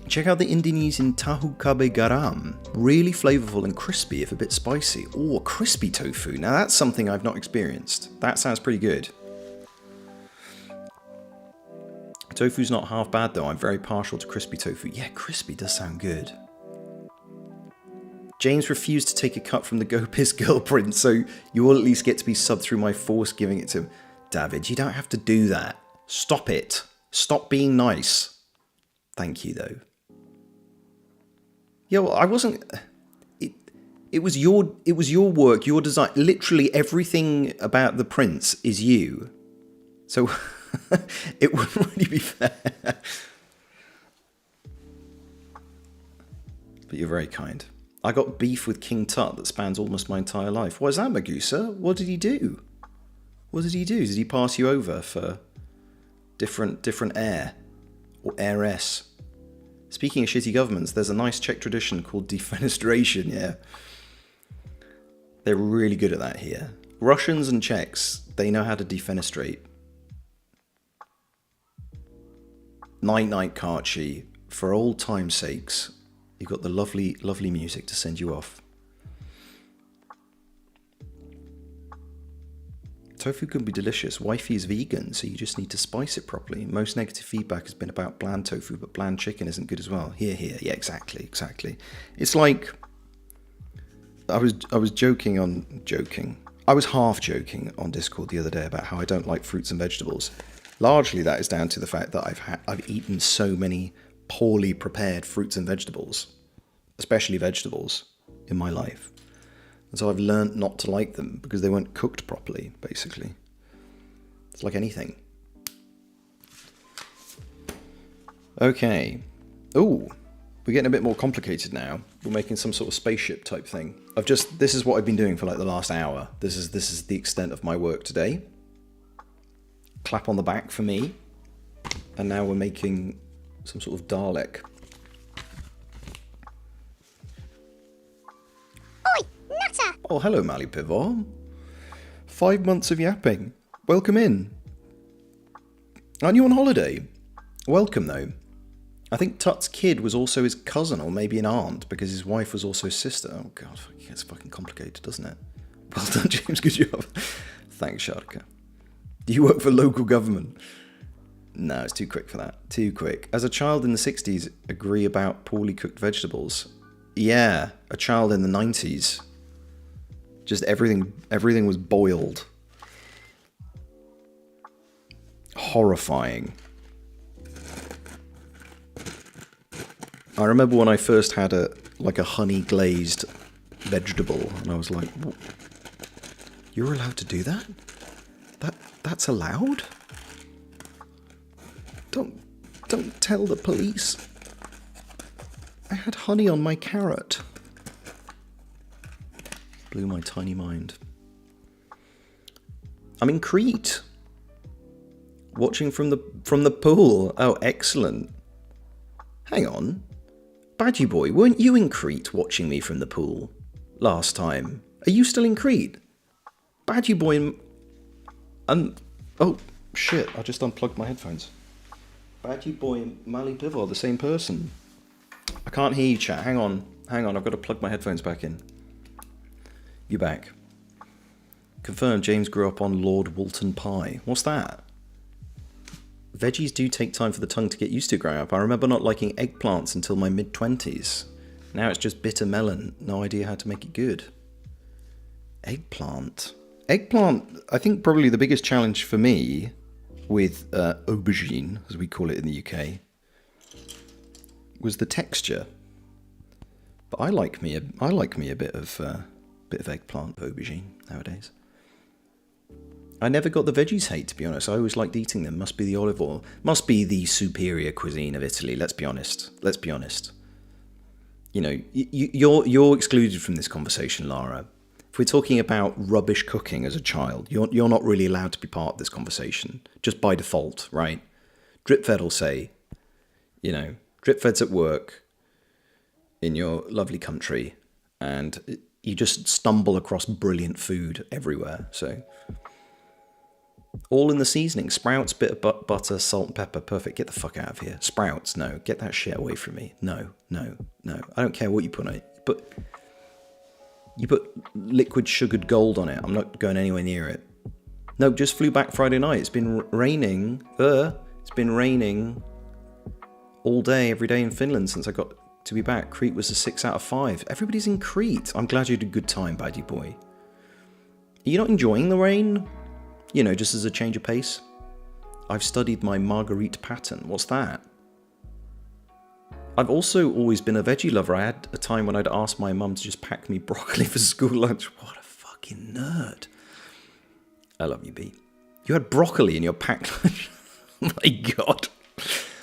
S2: Check out the Indonesian tahu cabe garam. Really flavourful and crispy, if a bit spicy. Oh, crispy tofu. Now that's something I've not experienced. That sounds pretty good. Tofu's not half bad though. I'm very partial to crispy tofu. Yeah, crispy does sound good. James refused to take a cut from the Go-Piss Girl print, so you will at least get to be subbed through my force giving it to him. David, you don't have to do that. Stop it. Stop being nice. Thank you though. Yeah, well, I wasn't. It was your work, your design. Literally everything about the prints is you. So it wouldn't really be fair. But you're very kind. I got beef with King Tut that spans almost my entire life. What is that, Magusa? What did he do? What did he do? Did he pass you over for different heir or heiress? Speaking of shitty governments, there's a nice Czech tradition called defenestration, yeah. They're really good at that here. Russians and Czechs, they know how to defenestrate. Night-night, Karchi. For old time's sakes, you've got the lovely, lovely music to send you off. Tofu can be delicious. Wifey is vegan, so you just need to spice it properly. Most negative feedback has been about bland tofu, but bland chicken isn't good as well. Here. Yeah, exactly. It's like I was joking. I was half joking on Discord the other day about how I don't like fruits and vegetables. Largely that is down to the fact that I've eaten so many poorly prepared fruits and vegetables, especially vegetables, in my life. And so I've learnt not to like them because they weren't cooked properly, basically. It's like anything. Okay. Ooh, we're getting a bit more complicated now. We're making some sort of spaceship type thing. This is what I've been doing for like the last hour. This is the extent of my work today. Clap on the back for me. And now we're making some sort of Dalek. Oh, hello, Mally Pivot. 5 months of yapping. Welcome in. Aren't you on holiday? Welcome, though. I think Tut's kid was also his cousin, or maybe an aunt, because his wife was also his sister. Oh, God, it's fucking complicated, doesn't it? Well done, James. Good job. Thanks, Sharka. Do you work for local government? No, it's too quick for that. Too quick. As a child in the 60s, agree about poorly cooked vegetables. Yeah, a child in the 90s. Just everything was boiled. Horrifying. I remember when I first had a honey glazed vegetable, and I was like, "You're allowed to do that? That's allowed? Don't tell the police. I had honey on my carrot." Blew my tiny mind. I'm in Crete. Watching from the pool. Oh, excellent. Hang on. Badgy boy, weren't you in Crete watching me from the pool last time? Are you still in Crete? Badgy boy and... Oh, shit, I just unplugged my headphones. Badgy boy and Mally Pivot are the same person. I can't hear you, chat. Hang on, I've got to plug my headphones back in. You back. Confirmed, James grew up on Lord Walton Pie. What's that? Veggies do take time for the tongue to get used to growing up. I remember not liking eggplants until my mid-20s. Now it's just bitter melon. No idea how to make it good. Eggplant. Eggplant, I think probably the biggest challenge for me with aubergine, as we call it in the UK, was the texture. But I like me a bit of eggplant aubergine nowadays. I never got the veggies hate, to be honest. I always liked eating them. Must be the olive oil. Must be the superior cuisine of Italy. Let's be honest. You know, you're excluded from this conversation, Lara. if we're talking about rubbish cooking as a child, you're not really allowed to be part of this conversation, just by default, right? Dripfed will say, Dripfed's at work in your lovely country, and you just stumble across brilliant food everywhere. So, all in the seasoning. Sprouts, bit of butter, salt and pepper, perfect. Get the fuck out of here. Sprouts, no. Get that shit away from me. No. I don't care what you put on it. But you put liquid sugared gold on it. I'm not going anywhere near it. No, just flew back Friday night. It's been raining. It's been raining all day, every day in Finland since I got to be back. Crete was a 6 out of 5. Everybody's in Crete. I'm glad you had a good time, baddie boy. Are you not enjoying the rain? Just as a change of pace? I've studied my Marguerite pattern. What's that? I've also always been a veggie lover. I had a time when I'd ask my mum to just pack me broccoli for school lunch. What a fucking nerd. I love you, B. You had broccoli in your packed lunch? Oh my God.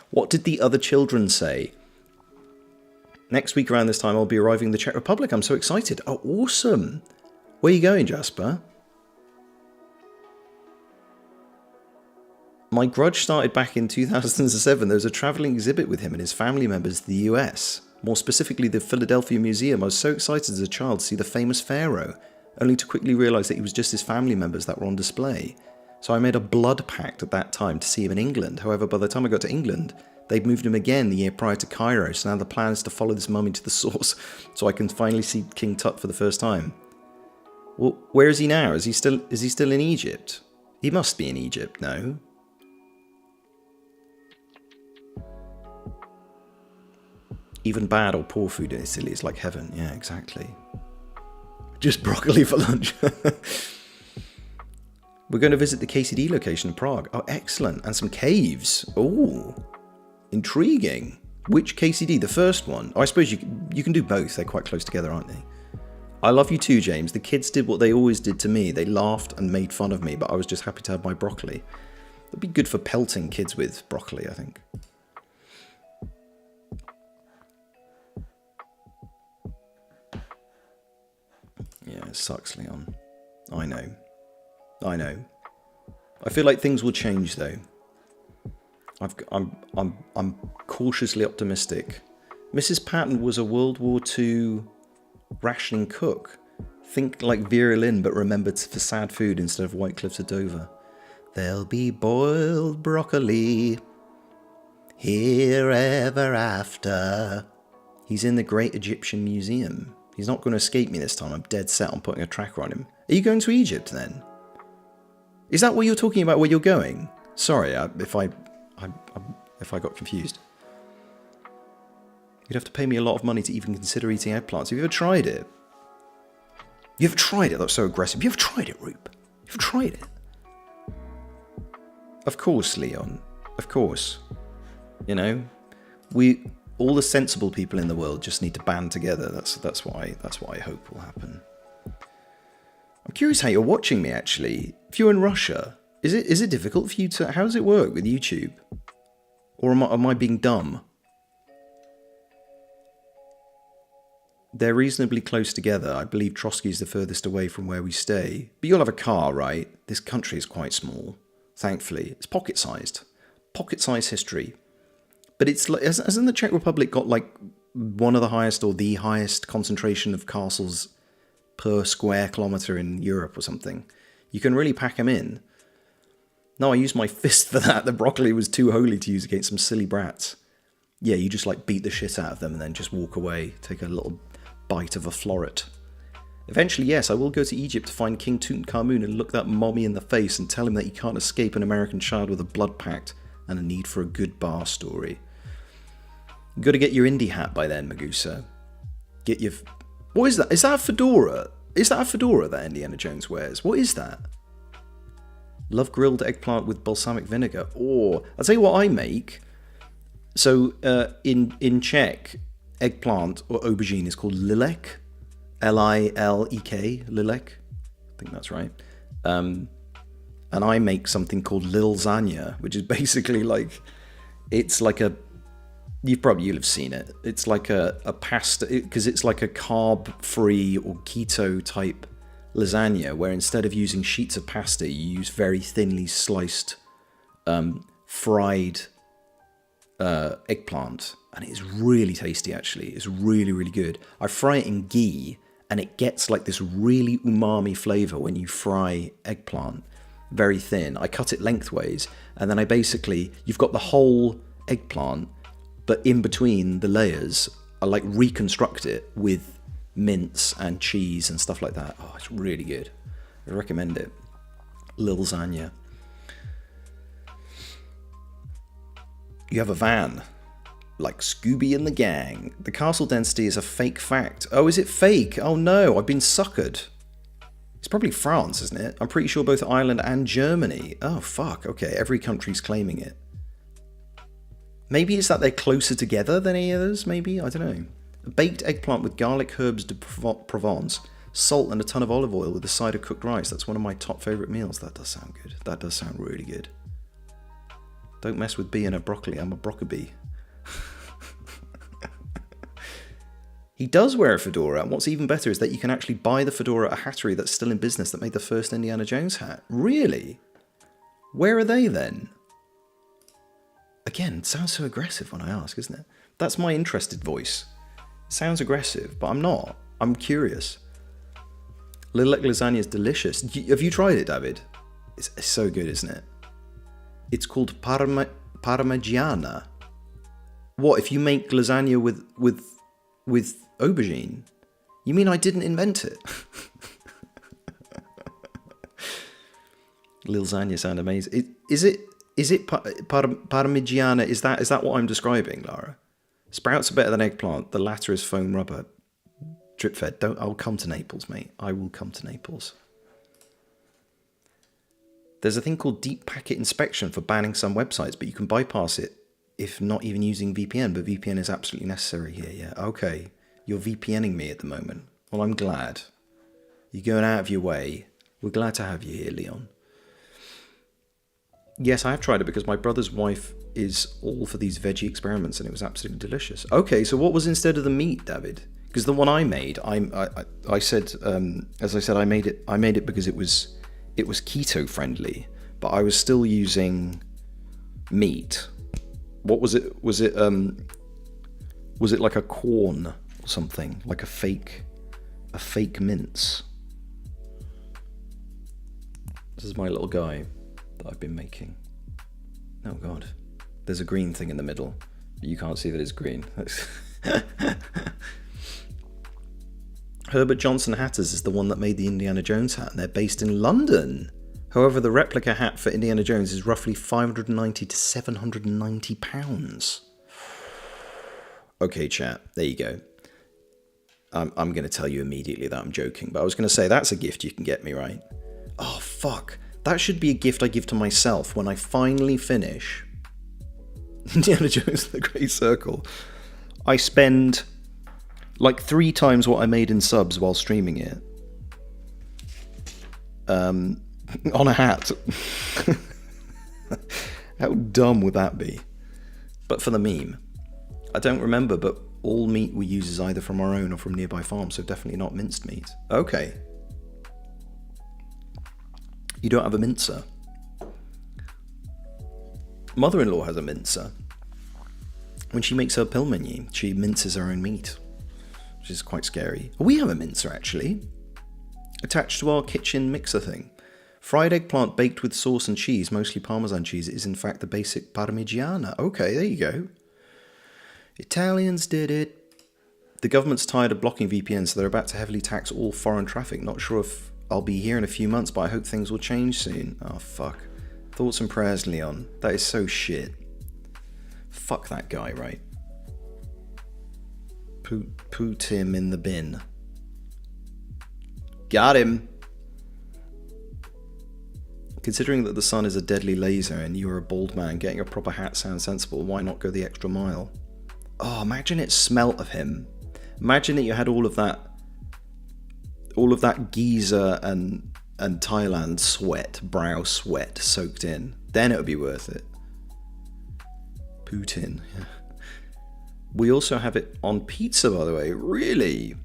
S2: What did the other children say? Next week around this time, I'll be arriving in the Czech Republic. I'm so excited. Oh, awesome. Where are you going, Jasper? My grudge started back in 2007. There was a travelling exhibit with him and his family members to the US. More specifically, the Philadelphia Museum. I was so excited as a child to see the famous pharaoh, only to quickly realise that it was just his family members that were on display. So I made a blood pact at that time to see him in England. However, by the time I got to England, they'd moved him again the year prior to Cairo. So now the plan is to follow this mummy to the source so I can finally see King Tut for the first time. Well, where is he now? Is he still in Egypt? He must be in Egypt, no? Even bad or poor food in Italy is like heaven. Yeah, exactly. Just broccoli for lunch. We're going to visit the KCD location in Prague. Oh, excellent. And some caves. Oh, intriguing. Which KCD? The first one? Oh, I suppose you can do both. They're quite close together, aren't they? I love you too, James. The kids did what they always did to me. They laughed and made fun of me, but I was just happy to have my broccoli. It'd be good for pelting kids with broccoli, I think. Yeah, it sucks, Leon. I know. I feel like things will change, though. I'm cautiously optimistic. Mrs. Patton was a World War II rationing cook. Think like Vera Lynn, but remembered for sad food instead of White Cliffs of Dover. There'll be boiled broccoli here ever after. He's in the Great Egyptian Museum. He's not going to escape me this time. I'm dead set on putting a tracker on him. Are you going to Egypt then? Is that what you're talking about where you're going? Sorry, if I got confused. You'd have to pay me a lot of money to even consider eating eggplants. Have you ever tried it? You ever tried it? That's so aggressive. You ever tried it, Roop? You've tried it? Of course, Leon. Of course. All the sensible people in the world just need to band together. That's what I hope will happen. I'm curious how you're watching me, actually. If you're in Russia, is it difficult for you to... How does it work with YouTube? Or am I being dumb? They're reasonably close together. I believe Trotsky's the furthest away from where we stay. But you'll have a car, right? This country is quite small. Thankfully. It's pocket-sized. Pocket-sized history. But it's like, hasn't the Czech Republic got like one of the highest or the highest concentration of castles per square kilometre in Europe or something? You can really pack them in. No, I used my fist for that. The broccoli was too holy to use against some silly brats. Yeah, you just like beat the shit out of them and then just walk away. Take a little bite of a floret. Eventually, yes, I will go to Egypt to find King Tutankhamun and look that mommy in the face and tell him that he can't escape an American child with a blood pact and a need for a good bar story. You've got to get your indie hat by then, Magusa. Get your... What is that? Is that a fedora? Is that a fedora that Indiana Jones wears? What is that? Love grilled eggplant with balsamic vinegar. Or, I'll tell you what I make. So, in Czech, eggplant or aubergine is called lilek. L-I-L-E-K, lilek. I think that's right. And I make something called lilzania, which is basically like... It's like a... You'll have seen it. It's like a pasta, because it's like a carb-free or keto type lasagna where instead of using sheets of pasta, you use very thinly sliced fried eggplant, and it is really tasty. Actually, it's really, really good. I fry it in ghee, and it gets like this really umami flavor when you fry eggplant very thin. I cut it lengthways, and then you've got the whole eggplant, but in between the layers, I like reconstruct it with mince and cheese and stuff like that. Oh, it's really good. I recommend it. Lasagna. You have a van, like Scooby and the gang. The castle density is a fake fact. Oh, is it fake? Oh no, I've been suckered. It's probably France, isn't it? I'm pretty sure both Ireland and Germany. Oh, fuck. Okay, every country's claiming it. Maybe it's that they're closer together than any others, maybe? I don't know. A baked eggplant with garlic, herbs de Provence, salt and a ton of olive oil with a side of cooked rice. That's one of my top favourite meals. That does sound good. That does sound really good. Don't mess with being a broccoli. I'm a broccoli. He does wear a fedora, and what's even better is that you can actually buy the fedora at a hattery that's still in business that made the first Indiana Jones hat. Really? Where are they then? Again, it sounds so aggressive when I ask, isn't it? That's my interested voice. It sounds aggressive, but I'm not. I'm curious. Little Egg lasagna is delicious. Have you tried it, David? It's so good, isn't it? It's called Parmigiana. What, if you make lasagna with aubergine? You mean I didn't invent it? Lasagna sound amazing. Is it Parmigiana? Is that what I'm describing, Lara? Sprouts are better than eggplant. The latter is foam rubber. Drip fed. I'll come to Naples, mate. I will come to Naples. There's a thing called deep packet inspection for banning some websites, but you can bypass it if not even using VPN. But VPN is absolutely necessary here. Yeah. Okay. You're VPNing me at the moment. Well, I'm glad. You're going out of your way. We're glad to have you here, Leon. Yes, I have tried it because my brother's wife is all for these veggie experiments, and it was absolutely delicious. Okay, so what was instead of the meat, David? Because the one I made, I said, as I said, I made it because it was keto friendly, but I was still using meat. What was it? Was it like a corn or something, like a fake mince? This is my little guy that I've been making. Oh god, there's a green thing in the middle, but you can't see that it's green. Herbert Johnson Hatters is the one that made the Indiana Jones hat, and they're based in London. However, the replica hat for Indiana Jones is roughly £590 to £790. Okay, chat, there you go. I'm going to tell you immediately that I'm joking, but I was going to say that's a gift you can get me, right? Oh, fuck. That should be a gift I give to myself when I finally finish Indiana Jones and the Great Circle. I spend like 3 times what I made in subs while streaming it. On a hat. How dumb would that be? But for the meme. I don't remember, but all meat we use is either from our own or from nearby farms, so definitely not minced meat. Okay. You don't have a mincer. Mother-in-law has a mincer. When she makes her pill menu, she minces her own meat, which is quite scary. We have a mincer, actually, attached to our kitchen mixer thing. Fried eggplant baked with sauce and cheese, mostly Parmesan cheese, is in fact the basic Parmigiana. Okay, there you go. Italians did it. The government's tired of blocking VPNs, so they're about to heavily tax all foreign traffic. Not sure if I'll be here in a few months, but I hope things will change soon. Oh, fuck. Thoughts and prayers, Leon. That is so shit. Fuck that guy, right? Put him in the bin. Got him. Considering that the sun is a deadly laser and you're a bald man, getting a proper hat sounds sensible. Why not go the extra mile? Oh, imagine it smelt of him. Imagine that you had all of that Giza and Thailand sweat, brow sweat soaked in. Then it would be worth it. Putin. Yeah. We also have it on pizza, by the way. Really?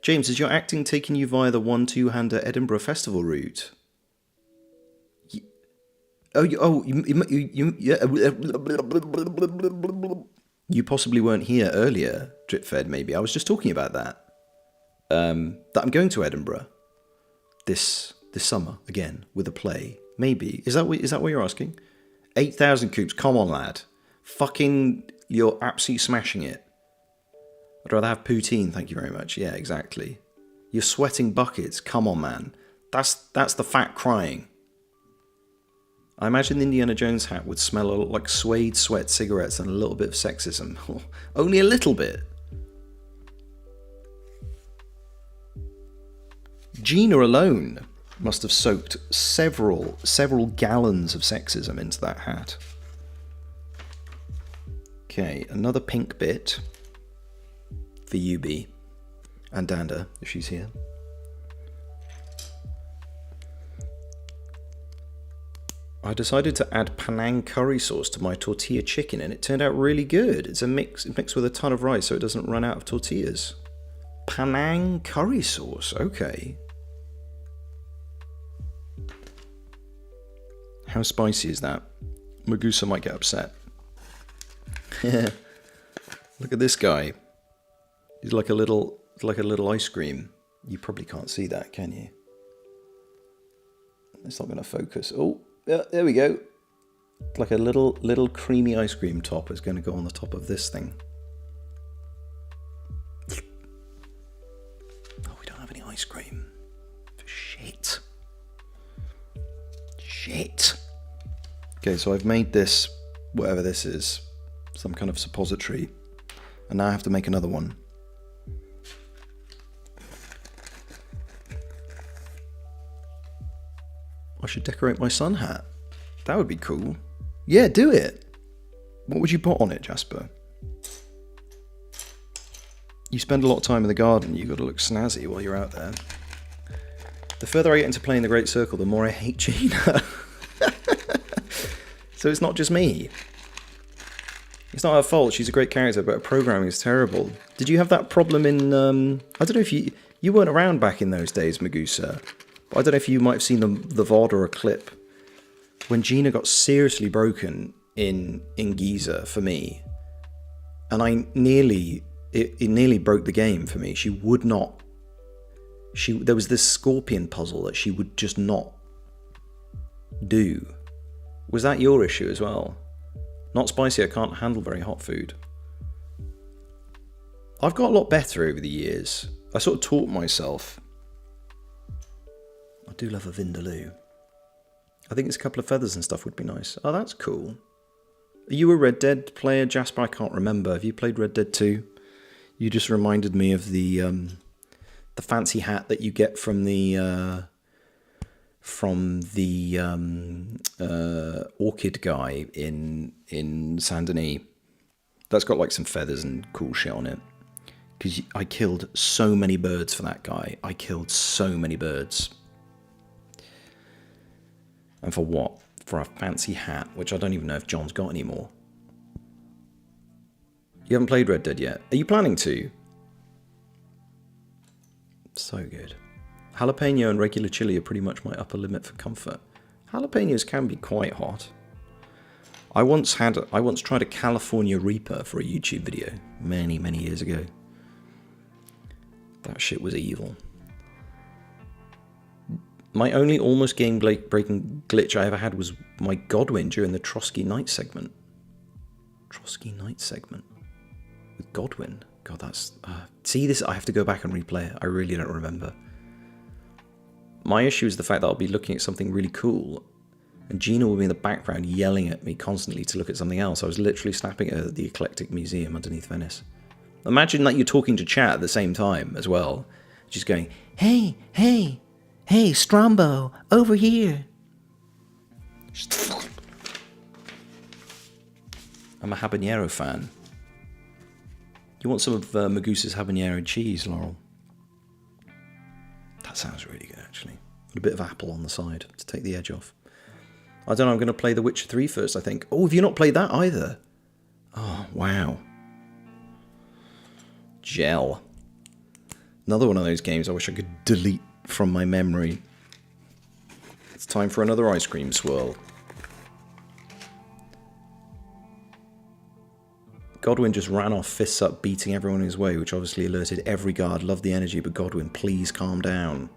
S2: James, is your acting taking you via the 1-2-hander Edinburgh Festival route? You possibly weren't here earlier, Dripfed, maybe. I was just talking about that. That I'm going to Edinburgh this summer, again, with a play. Maybe. Is that what you're asking? 8,000 coops. Come on, lad. Fucking, you're absolutely smashing it. I'd rather have poutine, thank you very much. Yeah, exactly. You're sweating buckets. Come on, man. That's the fat crying. I imagine the Indiana Jones hat would smell like suede sweat cigarettes and a little bit of sexism. Only a little bit. Gina alone must have soaked several gallons of sexism into that hat. Okay, another pink bit for Yubi and Danda, if she's here. I decided to add Penang curry sauce to my tortilla chicken and it turned out really good. It's mixed with a ton of rice so it doesn't run out of tortillas. Penang curry sauce, okay. How spicy is that? Magusa might get upset. Look at this guy. He's like a little ice cream. You probably can't see that, can you? It's not going to focus. Oh, yeah, there we go. Like a little creamy ice cream top is going to go on the top of this thing. Oh, we don't have any ice cream. Shit. Shit. Okay, so I've made this, whatever this is, some kind of suppository. And now I have to make another one. I should decorate my sun hat. That would be cool. Yeah, do it. What would you put on it, Jasper? You spend a lot of time in the garden. You've got to look snazzy while you're out there. The further I get into playing the Great Circle, the more I hate Gina. So it's not just me. It's not her fault. She's a great character, but her programming is terrible. Did you have that problem in... I don't know if you weren't around back in those days, Magusa. I don't know if you might have seen the VOD or a clip when Gina got seriously broken in Giza for me, and it nearly broke the game for me. She would not. There was this scorpion puzzle that she would just not do. Was that your issue as well? Not spicy. I can't handle very hot food. I've got a lot better over the years. I sort of taught myself. I do love a vindaloo. I think it's a couple of feathers and stuff would be nice. Oh, that's cool. Are you a Red Dead player, Jasper? I can't remember. Have you played Red Dead 2? You just reminded me of the fancy hat that you get from the orchid guy in Saint Denis. That's got like some feathers and cool shit on it. Because I killed so many birds for that guy. I killed so many birds. And for what? For a fancy hat, which I don't even know if John's got anymore. You haven't played Red Dead yet. Are you planning to? So good. Jalapeno and regular chili are pretty much my upper limit for comfort. Jalapenos can be quite hot. I once tried a California Reaper for a YouTube video many years ago. That shit was evil. My only almost game-breaking glitch I ever had was my Godwin during the Trotsky Night segment. Trotsky Night segment? With Godwin? God, that's... see, this, I have to go back and replay it. I really don't remember. My issue is the fact that I'll be looking at something really cool, and Gina will be in the background yelling at me constantly to look at something else. I was literally snapping at her at the Eclectic Museum underneath Venice. Imagine that you're talking to chat at the same time as well. Just going, hey, hey, hey, Strombo, over here. I'm a habanero fan. You want some of Magusa's habanero cheese, Laurel? That sounds really good, actually. And a bit of apple on the side to take the edge off. I don't know, I'm going to play The Witcher 3 first, I think. Oh, have you not played that either? Oh, wow. Gel. Another one of those games I wish I could delete from my memory. It's time for another ice cream swirl. Godwin just ran off, fists up, beating everyone in his way, which obviously alerted every guard. Love the energy, but Godwin, please calm down.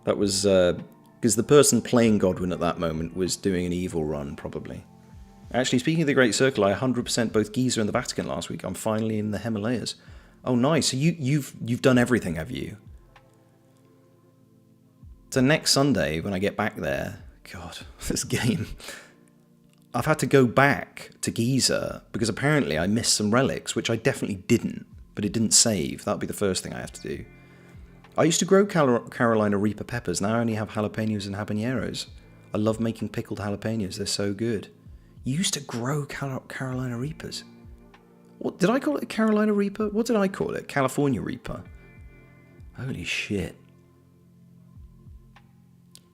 S2: That was because the person playing Godwin at that moment was doing an evil run, probably. Actually, speaking of the Great Circle, I 100% both Giza and the Vatican last week. I'm finally in the Himalayas. Oh, nice. So you've done everything, have you? So next Sunday, when I get back there, God, this game. I've had to go back to Giza because apparently I missed some relics, which I definitely didn't, but it didn't save. That'll be the first thing I have to do. I used to grow Carolina Reaper peppers. Now I only have jalapenos and habaneros. I love making pickled jalapenos. They're so good. You used to grow Carolina Reapers. What did I call it? A Carolina Reaper? What did I call it? California Reaper. Holy shit.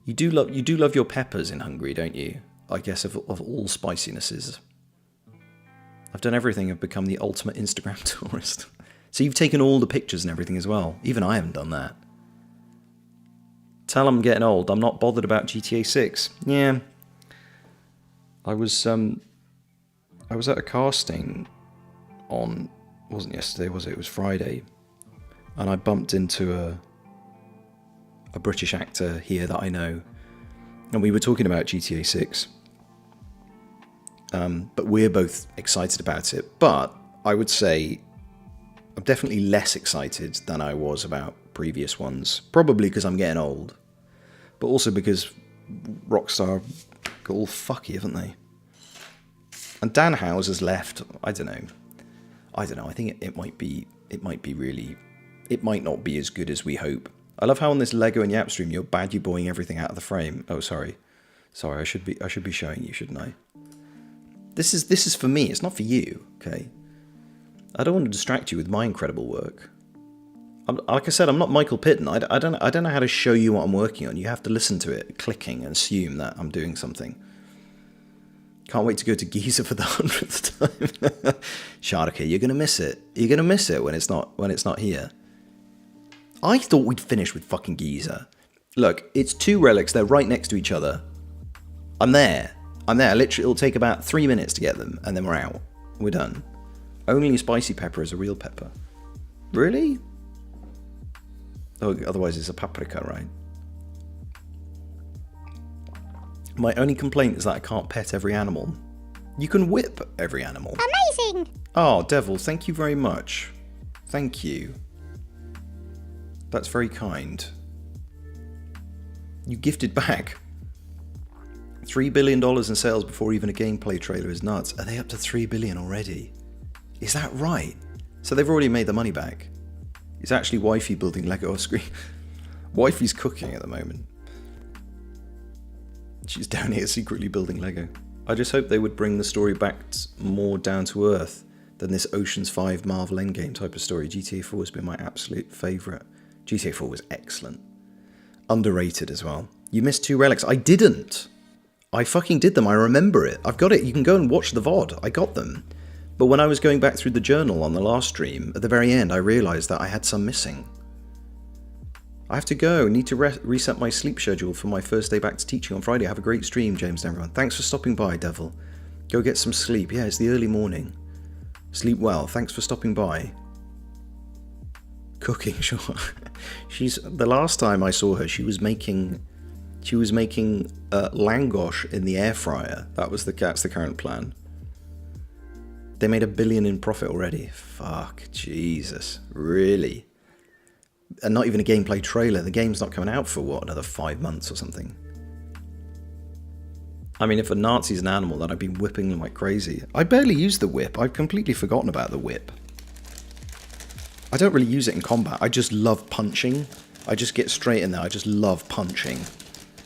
S2: You do love your peppers in Hungary, don't you? I guess of all spicinesses. I've done everything. I've become the ultimate Instagram tourist. So you've taken all the pictures and everything as well. Even I haven't done that. Tell I'm getting old. I'm not bothered about GTA 6. Yeah. I was at a casting on, wasn't yesterday, was it? It was Friday. And I bumped into a British actor here that I know. And we were talking about GTA 6. But we're both excited about it. But I would say I'm definitely less excited than I was about previous ones. Probably because I'm getting old. But also because Rockstar got all fucky, haven't they? And Dan Howes has left. I don't know. I think it might be really... It might not be as good as we hope. I love how on this Lego and Yap stream you're badgy boying everything out of the frame. Oh, sorry. Sorry, I should be showing you, shouldn't I? This is for me. It's not for you, okay? I don't want to distract you with my incredible work. Like I said, I'm not Michael Pitton. I don't know how to show you what I'm working on. You have to listen to it, clicking, and assume that I'm doing something. Can't wait to go to Giza for the 100th time. Sharka, you're gonna miss it. You're gonna miss it when it's not here. I thought we'd finish with fucking Giza. Look, it's 2 relics. They're right next to each other. I'm there. Literally, it'll take about 3 minutes to get them, and then we're out. We're done. Only spicy pepper is a real pepper. Really? Oh, otherwise it's a paprika, right? My only complaint is that I can't pet every animal. You can whip every animal.
S1: Amazing!
S2: Oh, Devil, thank you very much. Thank you. That's very kind. You gifted back. $3 billion in sales before even a gameplay trailer is nuts. Are they up to 3 billion already? Is that right? So they've already made the money back. It's actually Wifey building Lego off screen. Wifey's cooking at the moment. She's down here secretly building Lego. I just hope they would bring the story back more down to earth than this Ocean's 5 Marvel Endgame type of story. GTA 4 has been my absolute favourite. GTA 4 was excellent. Underrated as well. You missed 2 relics. I didn't. I fucking did them. I remember it. I've got it. You can go and watch the VOD. I got them. But when I was going back through the journal on the last stream, at the very end, I realised that I had some missing. I have to go. Need to reset my sleep schedule for my first day back to teaching on Friday. Have a great stream, James and everyone. Thanks for stopping by, Devil. Go get some sleep. Yeah, it's the early morning. Sleep well. Thanks for stopping by. Cooking, sure. The last time I saw her, she was making langosh in the air fryer. That's the current plan. They made $1 billion in profit already. Fuck, Jesus, really? And not even a gameplay trailer. The game's not coming out for what, another 5 months or something. I mean, if a Nazi's an animal, then I'd be whipping them like crazy. I barely use the whip. I've completely forgotten about the whip. I don't really use it in combat. I just love punching. I just get straight in there. I just love punching.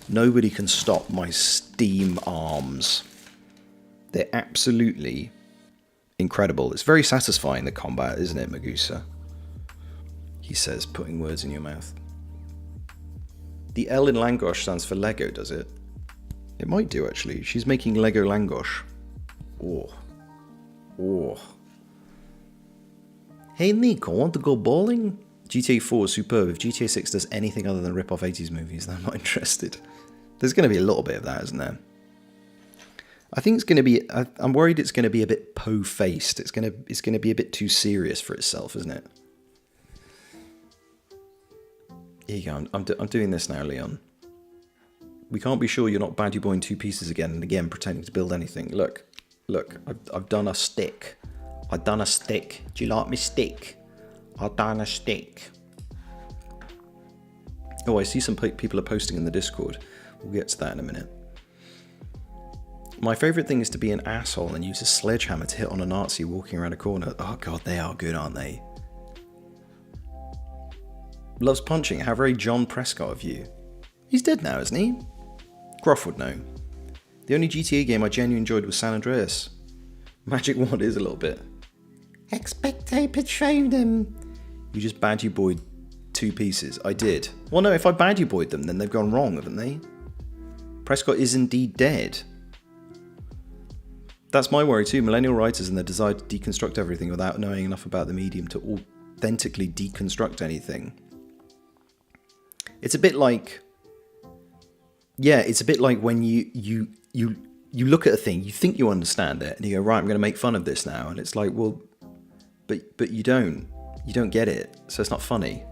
S2: Nobody can stop my steam arms. They're absolutely incredible. It's very satisfying, the combat, isn't it, Magusa? He says, putting words in your mouth. The L in Langosh stands for Lego, does it? It might do, actually. She's making Lego Langosh. Oh. Oh. Hey, Nico, want to go bowling? GTA 4 is superb. If GTA 6 does anything other than rip off 80s movies, then I'm not interested. There's going to be a little bit of that, isn't there? I think it's going to be... I'm worried it's going to be a bit po-faced. It's going to be a bit too serious for itself, isn't it? Here you go. I'm doing this now, Leon. We can't be sure you're not Badgy Boy in two pieces again and again pretending to build anything. Look, I've done a stick. I've done a stick. Do you like me stick? I've done a stick. Oh, I see some people are posting in the Discord. We'll get to that in a minute. My favourite thing is to be an asshole and use a sledgehammer to hit on a Nazi walking around a corner. Oh god, they are good, aren't they? Loves punching. How very John Prescott of you. He's dead now, isn't he? Gruff would know. The only GTA game I genuinely enjoyed was San Andreas. Magic Wand is a little bit. Expecte Patronum. You just Badgy Boyed two pieces. I did. Well, no, if I Badgy Boyed them, then they've gone wrong, haven't they? Prescott is indeed dead. That's my worry too. Millennial writers and their desire to deconstruct everything without knowing enough about the medium to authentically deconstruct anything. It's a bit like... Yeah, it's a bit like when you look at a thing, you think you understand it, and you go, right, I'm going to make fun of this now. And it's like, well, but you don't. You don't get it, so it's not funny.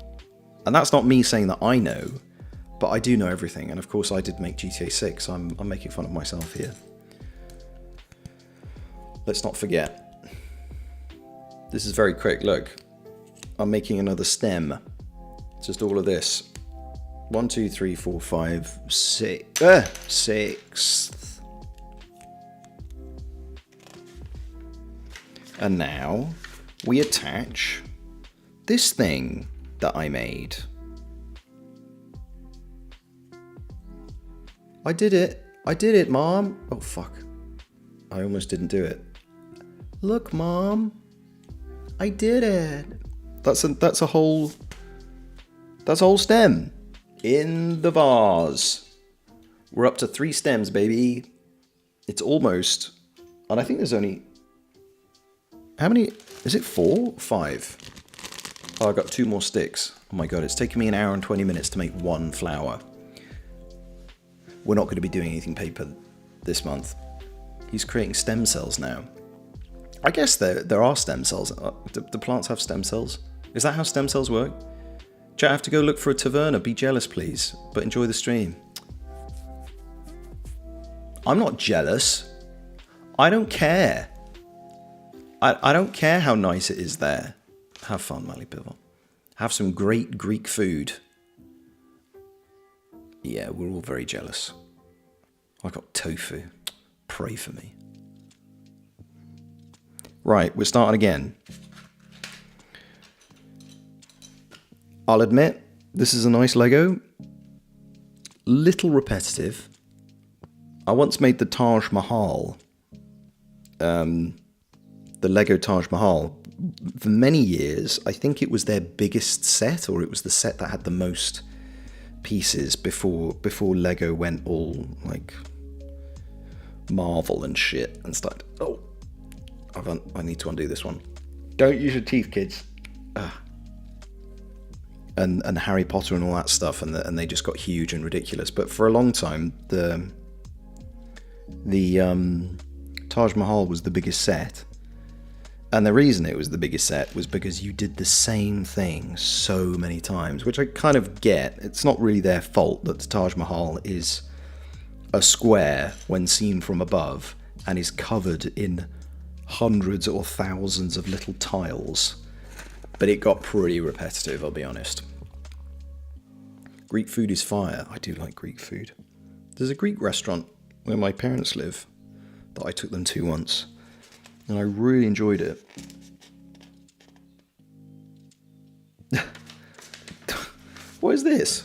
S2: And that's not me saying that I know, but I do know everything. And of course I did make GTA 6. I'm making fun of myself here. Let's not forget. This is very quick, look. I'm making another stem. It's just all of this. 1, 2, 3, 4, 5, 6. Sixth. And now we attach this thing that I made. I did it, Mom. Oh, fuck. I almost didn't do it. Look, Mom. I did it. That's a whole stem in the vase. We're up to 3 stems, baby. It's almost, and I think there's only, how many, is it 4? 5? Oh, I got 2 more sticks. Oh my god, it's taken me 1 hour and 20 minutes to make 1 flower. We're not going to be doing anything paper this month. He's creating stem cells now. I guess there are stem cells. Do plants have stem cells? Is that how stem cells work? Chat, I have to go look for a taverna. Be jealous, please. But enjoy the stream. I'm not jealous. I don't care. I don't care how nice it is there. Have fun, Mally Pivel. Have some great Greek food. Yeah, we're all very jealous. I got tofu. Pray for me. Right, we're starting again. I'll admit, this is a nice Lego. Little repetitive. I once made the Taj Mahal. The Lego Taj Mahal. For many years, I think it was their biggest set, or it was the set that had the most pieces before Lego went all, like, Marvel and shit and started... Oh, I need to undo this one. Don't use your teeth, kids. And Harry Potter and all that stuff, and they just got huge and ridiculous. But for a long time, the Taj Mahal was the biggest set. And the reason it was the biggest set was because you did the same thing so many times, which I kind of get. It's not really their fault that the Taj Mahal is a square when seen from above and is covered in hundreds or thousands of little tiles. But it got pretty repetitive, I'll be honest. Greek food is fire. I do like Greek food. There's a Greek restaurant where my parents live that I took them to once, and I really enjoyed it. What is this?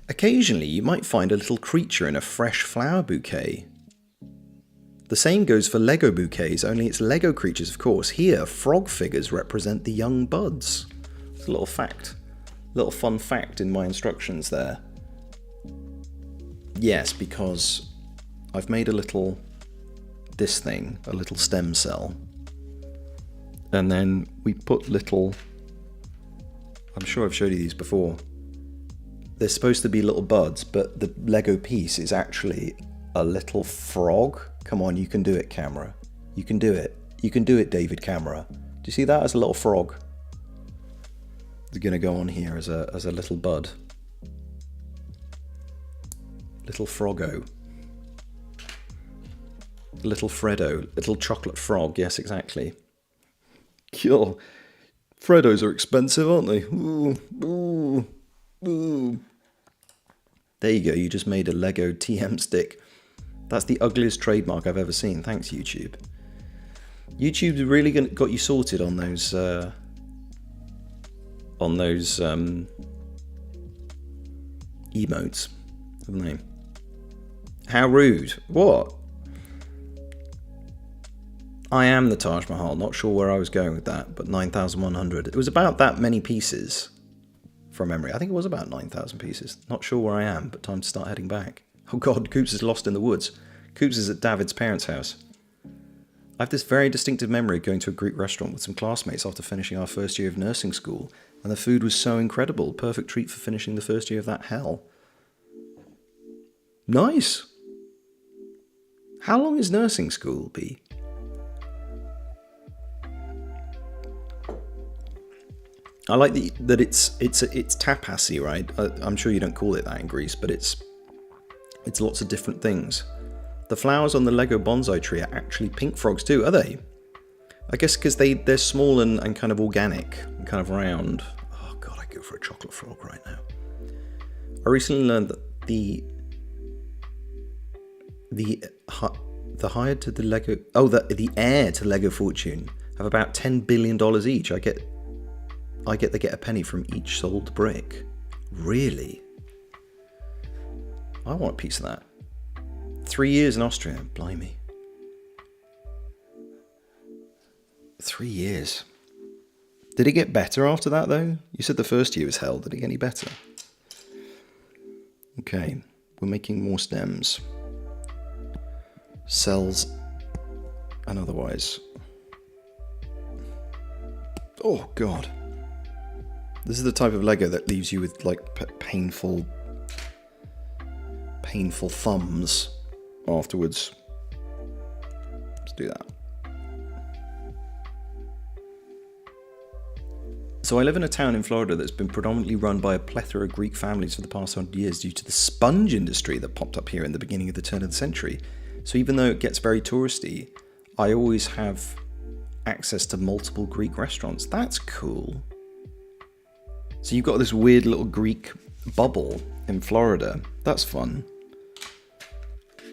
S2: Occasionally, you might find a little creature in a fresh flower bouquet. The same goes for Lego bouquets, only it's Lego creatures, of course. Here, frog figures represent the young buds. It's a little fact. Little fun fact in my instructions there. Yes, because I've made a little... this thing, a little stem cell. And then we put little I'm sure I've showed you these before. They're supposed to be little buds, but the Lego piece is actually a little frog. Come on, you can do it, camera. You can do it. You can do it, David Camera. Do you see that as a little frog? It's going to go on here as a little bud. Little froggo. Little Freddo. Little chocolate frog. Yes, exactly. Kill. Freddos are expensive, aren't they? Ooh, ooh, ooh. There you go. You just made a Lego TM stick. That's the ugliest trademark I've ever seen. Thanks, YouTube. YouTube's really got you sorted on those emotes, haven't they? How rude. What? I am the Taj Mahal. Not sure where I was going with that, but 9,100. It was about that many pieces from memory. I think it was about 9,000 pieces. Not sure where I am, but time to start heading back. Oh God, Coops is lost in the woods. Coops is at David's parents' house. I have this very distinctive memory of going to a Greek restaurant with some classmates after finishing our first year of nursing school, and the food was so incredible. Perfect treat for finishing the first year of that hell. Nice. How long is nursing school, B? I like that it's tapasy, right? I'm sure you don't call it that in Greece, but it's lots of different things. The flowers on the Lego bonsai tree are actually pink frogs too, are they? I guess because they're small and kind of organic, and kind of round. Oh God, I'd go for a chocolate frog right now. I recently learned that the heir to the Lego, the heir to Lego fortune have about $10 billion each. I get they get a penny from each sold brick. Really? I want a piece of that. 3 years in Austria, blimey. 3 years. Did it get better after that though? You said the first year was hell. Did it get any better? Okay, we're making more stems. Cells and otherwise. Oh God. This is the type of Lego that leaves you with like painful thumbs afterwards. Let's do that. So I live in a town in Florida that's been predominantly run by a plethora of Greek families for the past 100 years due to the sponge industry that popped up here in the beginning of the turn of the century. So even though it gets very touristy, I always have access to multiple Greek restaurants. That's cool. So you've got this weird little Greek bubble in Florida. That's fun.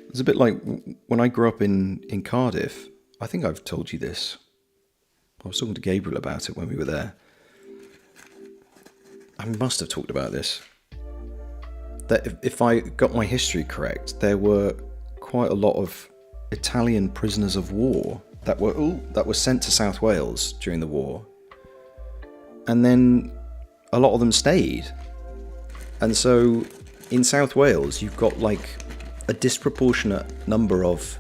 S2: It's a bit like when I grew up in Cardiff. I think I've told you this. I was talking to Gabriel about it when we were there. I must have talked about this. That if I got my history correct, there were quite a lot of Italian prisoners of war that were sent to South Wales during the war. And then a lot of them stayed. And so in South Wales, you've got like a disproportionate number of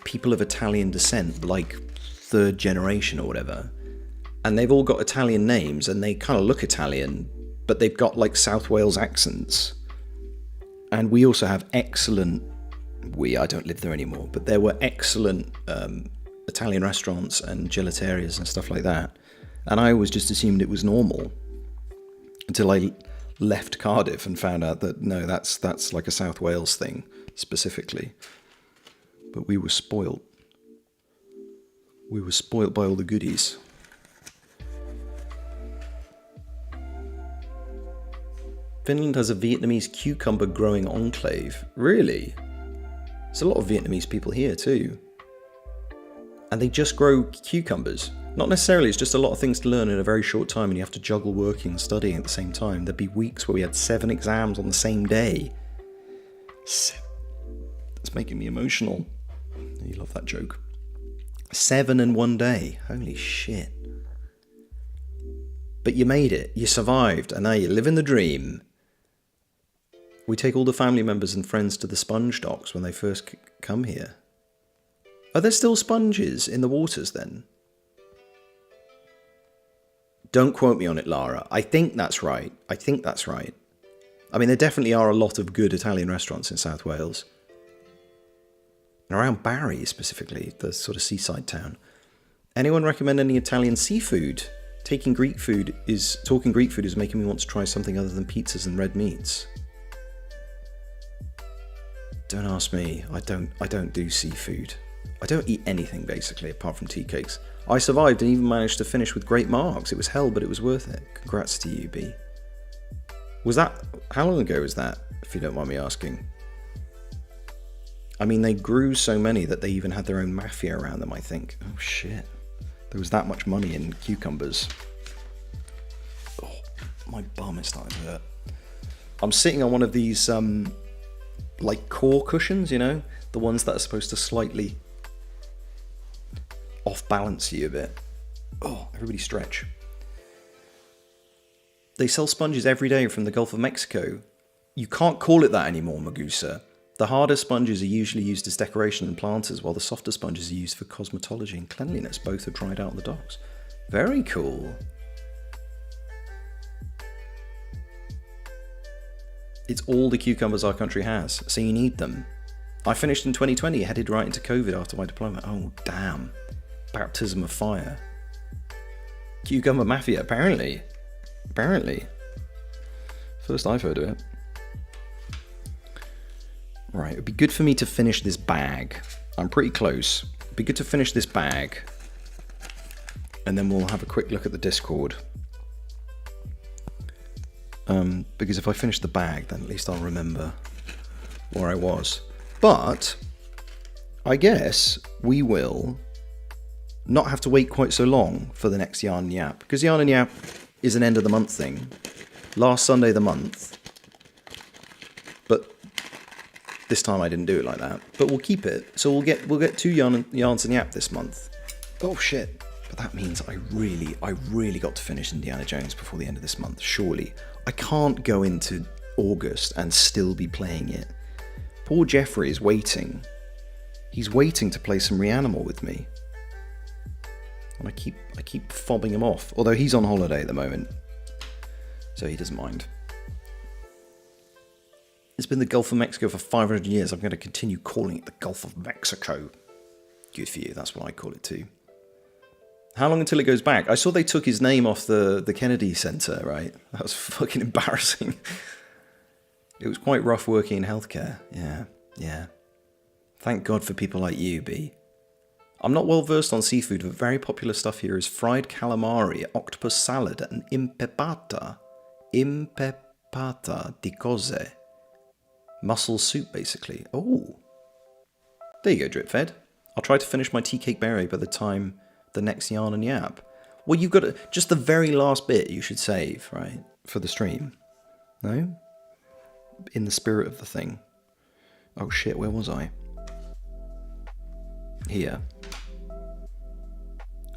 S2: people of Italian descent, like third generation or whatever. And they've all got Italian names and they kind of look Italian, but they've got like South Wales accents. And we also have excellent, I don't live there anymore, but there were excellent Italian restaurants and gelaterias and stuff like that. And I always just assumed it was normal until I left Cardiff and found out that no, that's like a South Wales thing specifically. But we were spoilt. We were spoilt by all the goodies. Finland has a Vietnamese cucumber growing enclave. Really? There's a lot of Vietnamese people here too. And they just grow cucumbers. Not necessarily, it's just a lot of things to learn in a very short time and you have to juggle working and studying at the same time. There'd be weeks where we had 7 exams on the same day. That's making me emotional. You love that joke. 7 in one day. Holy shit. But you made it. You survived. And now you're living the dream. We take all the family members and friends to the sponge docks when they first come here. Are there still sponges in the waters then? Don't quote me on it, Lara. I think that's right. I mean, there definitely are a lot of good Italian restaurants in South Wales. And around Barry, specifically, the sort of seaside town. Anyone recommend any Italian seafood? Talking Greek food is making me want to try something other than pizzas and red meats. Don't ask me. I don't do seafood. I don't eat anything, basically, apart from tea cakes. I survived and even managed to finish with great marks. It was hell, but it was worth it. Congrats to you, B. Was that... How long ago was that, if you don't mind me asking? I mean, they grew so many that they even had their own mafia around them, I think. Oh, shit. There was that much money in cucumbers. Oh, my bum is starting to hurt. I'm sitting on one of these, like, core cushions, you know? The ones that are supposed to slightly off-balance you a bit. Oh, everybody stretch. They sell sponges every day from the Gulf of Mexico. You can't call it that anymore, Magusa. The harder sponges are usually used as decoration and planters, while the softer sponges are used for cosmetology and cleanliness. Both are dried out on the docks. Very cool. It's all the cucumbers our country has, so you need them. I finished in 2020, headed right into COVID after my deployment. Oh, damn. Baptism of fire. Cucumber mafia, apparently. Apparently. First I've heard of it. Right, it'd be good for me to finish this bag. I'm pretty close. It'd be good to finish this bag. And then we'll have a quick look at the Discord. Because if I finish the bag, then at least I'll remember where I was. But I guess we will not have to wait quite so long for the next Yarn and Yap. Because Yarn and Yap is an end of the month thing. Last Sunday of the month. But this time I didn't do it like that. But we'll keep it. So we'll get 2 Yarns and Yap this month. Oh shit. But that means I really got to finish Indiana Jones before the end of this month, surely. I can't go into August and still be playing it. Poor Jeffrey is waiting. He's waiting to play some Reanimal with me. And I keep fobbing him off. Although he's on holiday at the moment. So he doesn't mind. It's been the Gulf of Mexico for 500 years. I'm going to continue calling it the Gulf of Mexico. Good for you. That's what I call it too. How long until it goes back? I saw they took his name off the Kennedy Center, right? That was fucking embarrassing. It was quite rough working in healthcare. Yeah. Thank God for people like you, B. I'm not well versed on seafood, but very popular stuff here is fried calamari, octopus salad, and impepata. Impepata di cose. Mussel soup, basically. Oh. There you go, Drip Fed. I'll try to finish my tea cake berry by the time the next Yarn and Yap. Well, you've got just the very last bit you should save, right? For the stream. No? In the spirit of the thing. Oh shit, where was I? Here.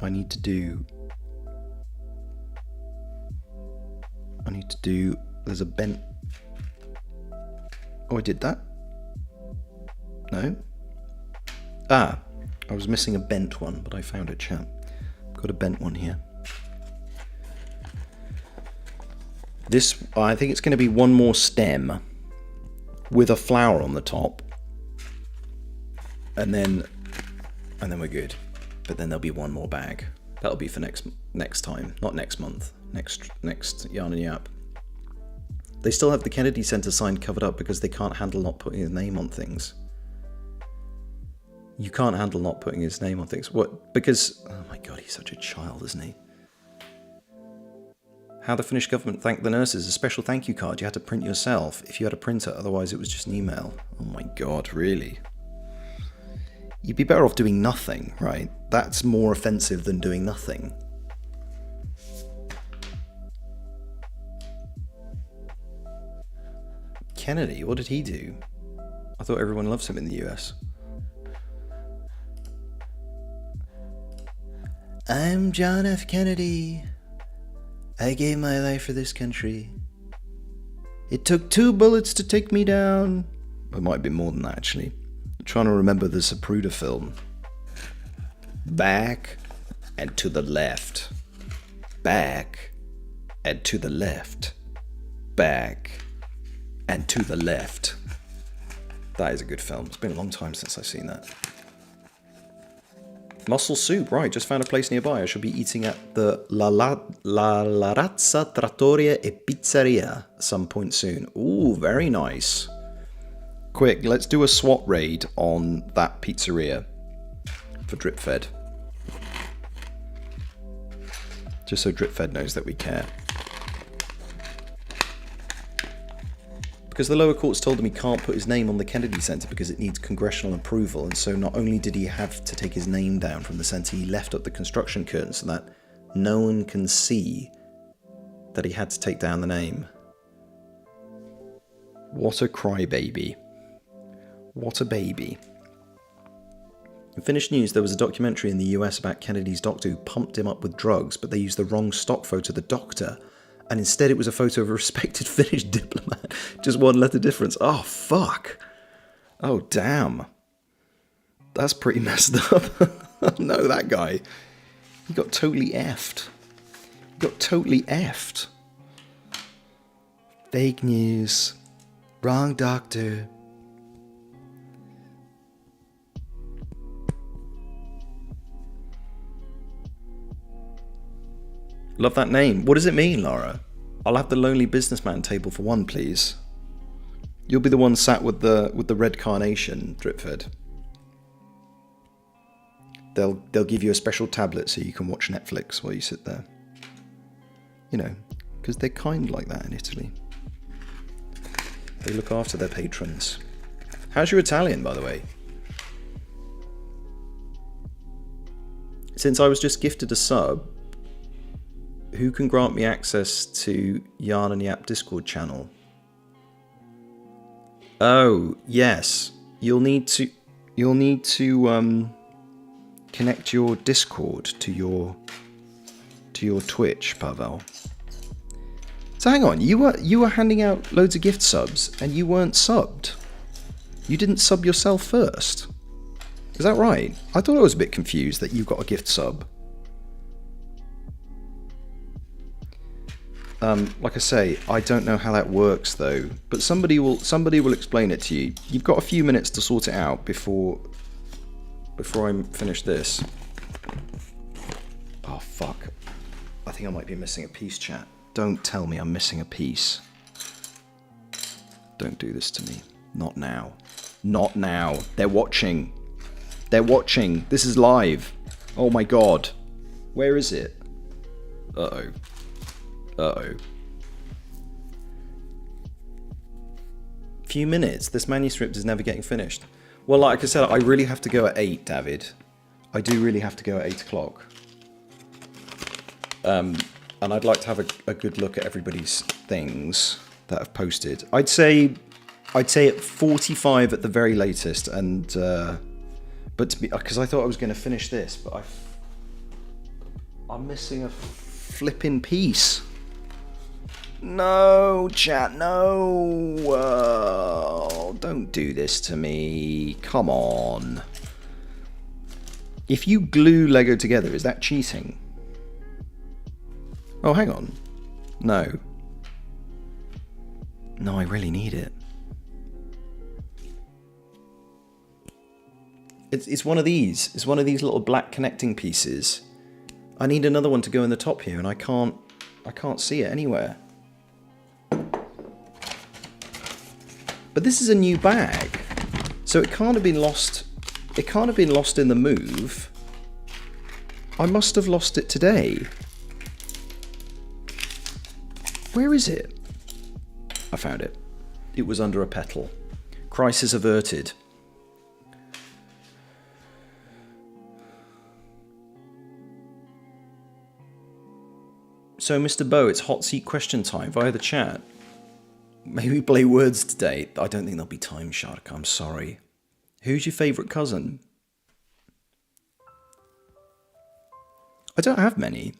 S2: I need to do... There's a bent... Oh, I did that? No? Ah, I was missing a bent one, but I found it, chat. Got a bent one here. This, I think it's going to be one more stem with a flower on the top. And then we're good. But then there'll be one more bag. That'll be for next time, not next month. Next Yarn and Yap. They still have the Kennedy Center sign covered up because they can't handle not putting his name on things. You can't handle not putting his name on things. What? Because, oh my god, he's such a child, isn't he? How the Finnish government thanked the nurses. A special thank you card you had to print yourself if you had a printer, otherwise it was just an email. Oh my god, really? You'd be better off doing nothing, right? That's more offensive than doing nothing. Kennedy, what did he do? I thought everyone loves him in the US. I'm John F. Kennedy. I gave my life for this country. It took 2 bullets to take me down. It might be more than that, actually. I'm trying to remember the Zapruder film. Back and to the left. back, and to the left, back, and to the left. That is a good film. It's been a long time since I've seen that. Mussel soup, right, just found a place nearby. I shall be eating at the La Razza Trattoria e Pizzeria at some point soon. Ooh, very nice. Quick, let's do a SWAT raid on that pizzeria for DripFed. Just so DripFed knows that we care. Because the lower courts told him he can't put his name on the Kennedy Center because it needs congressional approval, and so not only did he have to take his name down from the center, he left up the construction curtain so that no one can see that he had to take down the name. What a crybaby. What a baby. In Finnish news, there was a documentary in the US about Kennedy's doctor who pumped him up with drugs, but they used the wrong stock photo of the doctor. And instead it was a photo of a respected Finnish diplomat. Just one letter difference. Oh, fuck. Oh, damn. That's pretty messed up. No, that guy. He got totally effed. He got totally effed. Fake news. Wrong doctor. Love that name. What does it mean, Laura? I'll have the lonely businessman table for one, please. You'll be the one sat with the red carnation, DripFed. They'll give you a special tablet so you can watch Netflix while you sit there. You know, because they're kind like that in Italy. They look after their patrons. How's your Italian, by the way? Since I was just gifted a sub, who can grant me access to Yarn and Yap Discord channel? Oh, yes. You'll need to connect your Discord to your Twitch, Pavel. So hang on, you were handing out loads of gift subs and you weren't subbed. You didn't sub yourself first. Is that right? I thought I was a bit confused that you got a gift sub. Like I say, I don't know how that works though, but somebody will explain it to you. You've got a few minutes to sort it out before I finish this. Oh fuck. I think I might be missing a piece, chat. Don't tell me I'm missing a piece. Don't do this to me. Not now. Not now. They're watching. They're watching. This is live. Oh my god. Where is it? Uh-oh. Uh-oh. Few minutes. This manuscript is never getting finished. Well, like I said, I really have to go at 8, David. I do really have to go at 8 o'clock. And I'd like to have a good look at everybody's things that I've posted. I'd say at 45 at the very latest, and but to be, because I thought I was going to finish this, but I'm missing a flipping piece. No, chat, no. Don't do this to me. Come on. If you glue Lego together, is that cheating? Oh, hang on. No. No, I really need it. It's one of these. It's one of these little black connecting pieces. I need another one to go in the top here, and I can't see it anywhere. But this is a new bag, so it can't have been lost. It can't have been lost in the move. I must have lost it today. Where is it? I found it. It was under a petal. Crisis averted. So, Mr. Bow, it's hot seat question time via the chat. Maybe play words today. I don't think there'll be time, Shark. I'm sorry. Who's your favourite cousin? I don't have many.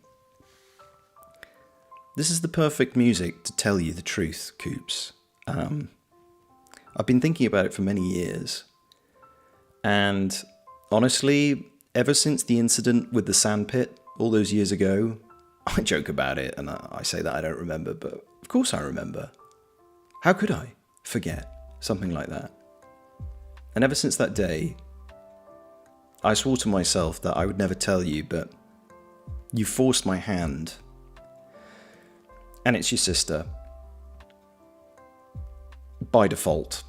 S2: This is the perfect music to tell you the truth, Coops. I've been thinking about it for many years. And honestly, ever since the incident with the sandpit all those years ago, I joke about it and I say that I don't remember, but of course I remember. How could I forget something like that? And ever since that day, I swore to myself that I would never tell you, but you forced my hand. And it's your sister. By default.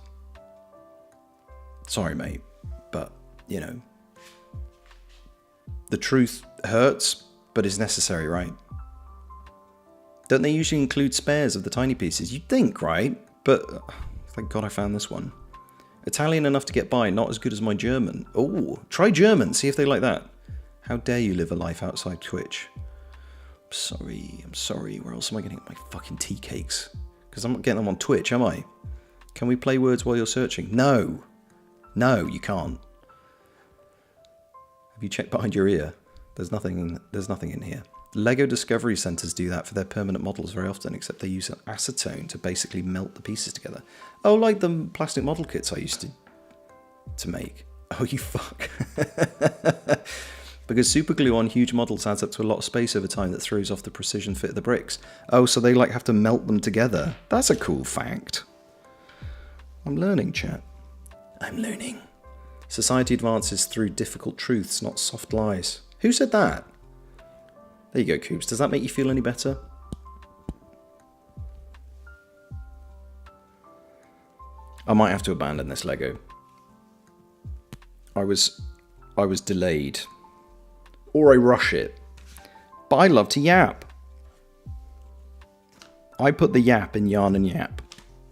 S2: Sorry, mate, but, you know, the truth hurts, but is necessary, right? Don't they usually include spares of the tiny pieces? You'd think, right? But thank God I found this one. Italian enough to get by, not as good as my German. Oh, try German, see if they like that. How dare you live a life outside Twitch? I'm sorry. Where else am I getting my fucking tea cakes? Because I'm not getting them on Twitch, am I? Can we play words while you're searching? No. No, you can't. Have you checked behind your ear? There's nothing in here. Lego Discovery Centres do that for their permanent models very often, except they use an acetone to basically melt the pieces together. Oh, like the plastic model kits I used to make. Oh, you fuck. Because super glue on huge models adds up to a lot of space over time that throws off the precision fit of the bricks. Oh, so they like have to melt them together. That's a cool fact. I'm learning, chat. I'm learning. Society advances through difficult truths, not soft lies. Who said that? There you go, Coops. Does that make you feel any better? I might have to abandon this Lego. I was delayed. Or I rush it. But I love to yap. I put the yap in yarn and yap.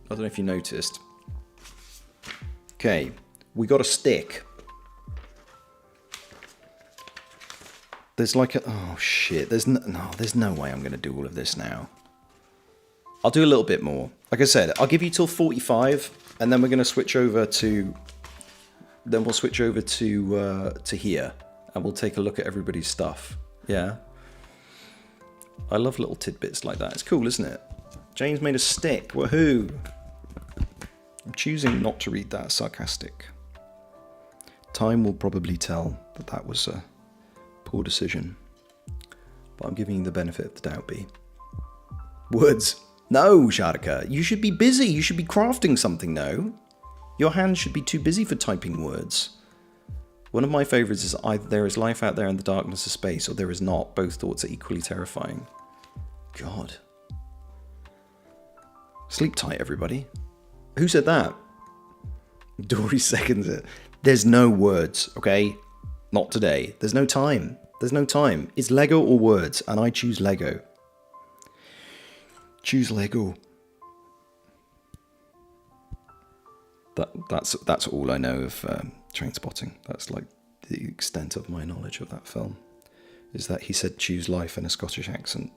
S2: I don't know if you noticed. Okay, we got a stick. There's like a... Oh, shit. There's no way I'm going to do all of this now. I'll do a little bit more. Like I said, I'll give you till 45, and then we're going to switch over to... Then we'll switch over to here, and we'll take a look at everybody's stuff. Yeah? I love little tidbits like that. It's cool, isn't it? James made a stick. Woohoo! I'm choosing not to read that sarcastic. Time will probably tell that that was a poor decision. But I'm giving you the benefit of the doubt, B. Words. No, Sharika. You should be busy. You should be crafting something, no? Your hands should be too busy for typing words. One of my favourites is either there is life out there in the darkness of space or there is not. Both thoughts are equally terrifying. God. Sleep tight, everybody. Who said that? Dory seconds it. There's no words, okay? Not today. There's no time. There's no time. It's Lego or words, and I choose Lego. Choose Lego. That's all I know of Trainspotting. That's like the extent of my knowledge of that film. Is that he said choose life in a Scottish accent.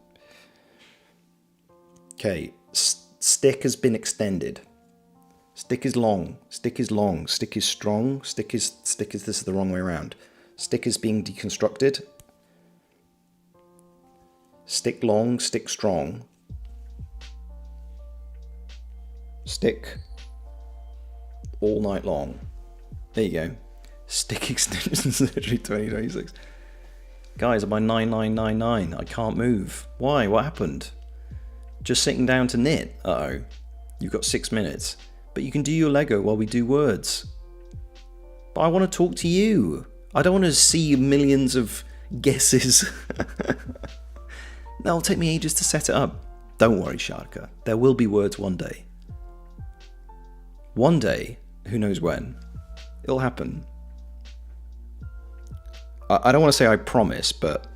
S2: Okay, stick has been extended. Stick is long. Stick is long. Stick is strong. Stick is this is the wrong way around. Stick is being deconstructed. Stick long. Stick strong. Stick all night long. There you go. Stick extension surgery 2026. Guys, I'm on 9999. I can't move. Why? What happened? Just sitting down to knit. Uh-oh. You've got 6 minutes. But you can do your Lego while we do words. But I want to talk to you. I don't want to see millions of guesses. That'll take me ages to set it up. Don't worry, Sharka. There will be words one day. One day, who knows when, it'll happen. I don't want to say I promise, but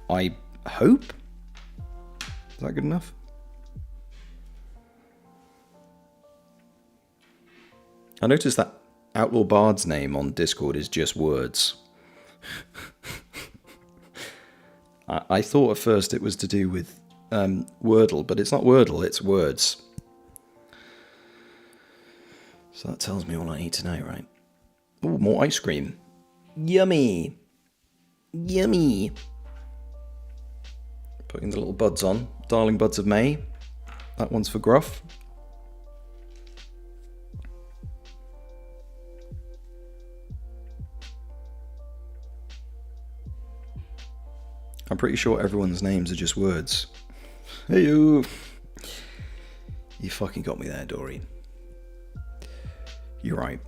S2: I hope? Is that good enough? I noticed that Outlaw Bard's name on Discord is just words. I thought at first it was to do with Wordle, but it's not Wordle, it's words. So that tells me all I need to know, right? Oh, more ice cream. Yummy. Yummy. Putting the little buds on. Darling Buds of May. That one's for Gruff. I'm pretty sure everyone's names are just words. Hey you! You fucking got me there, Dory. You're right.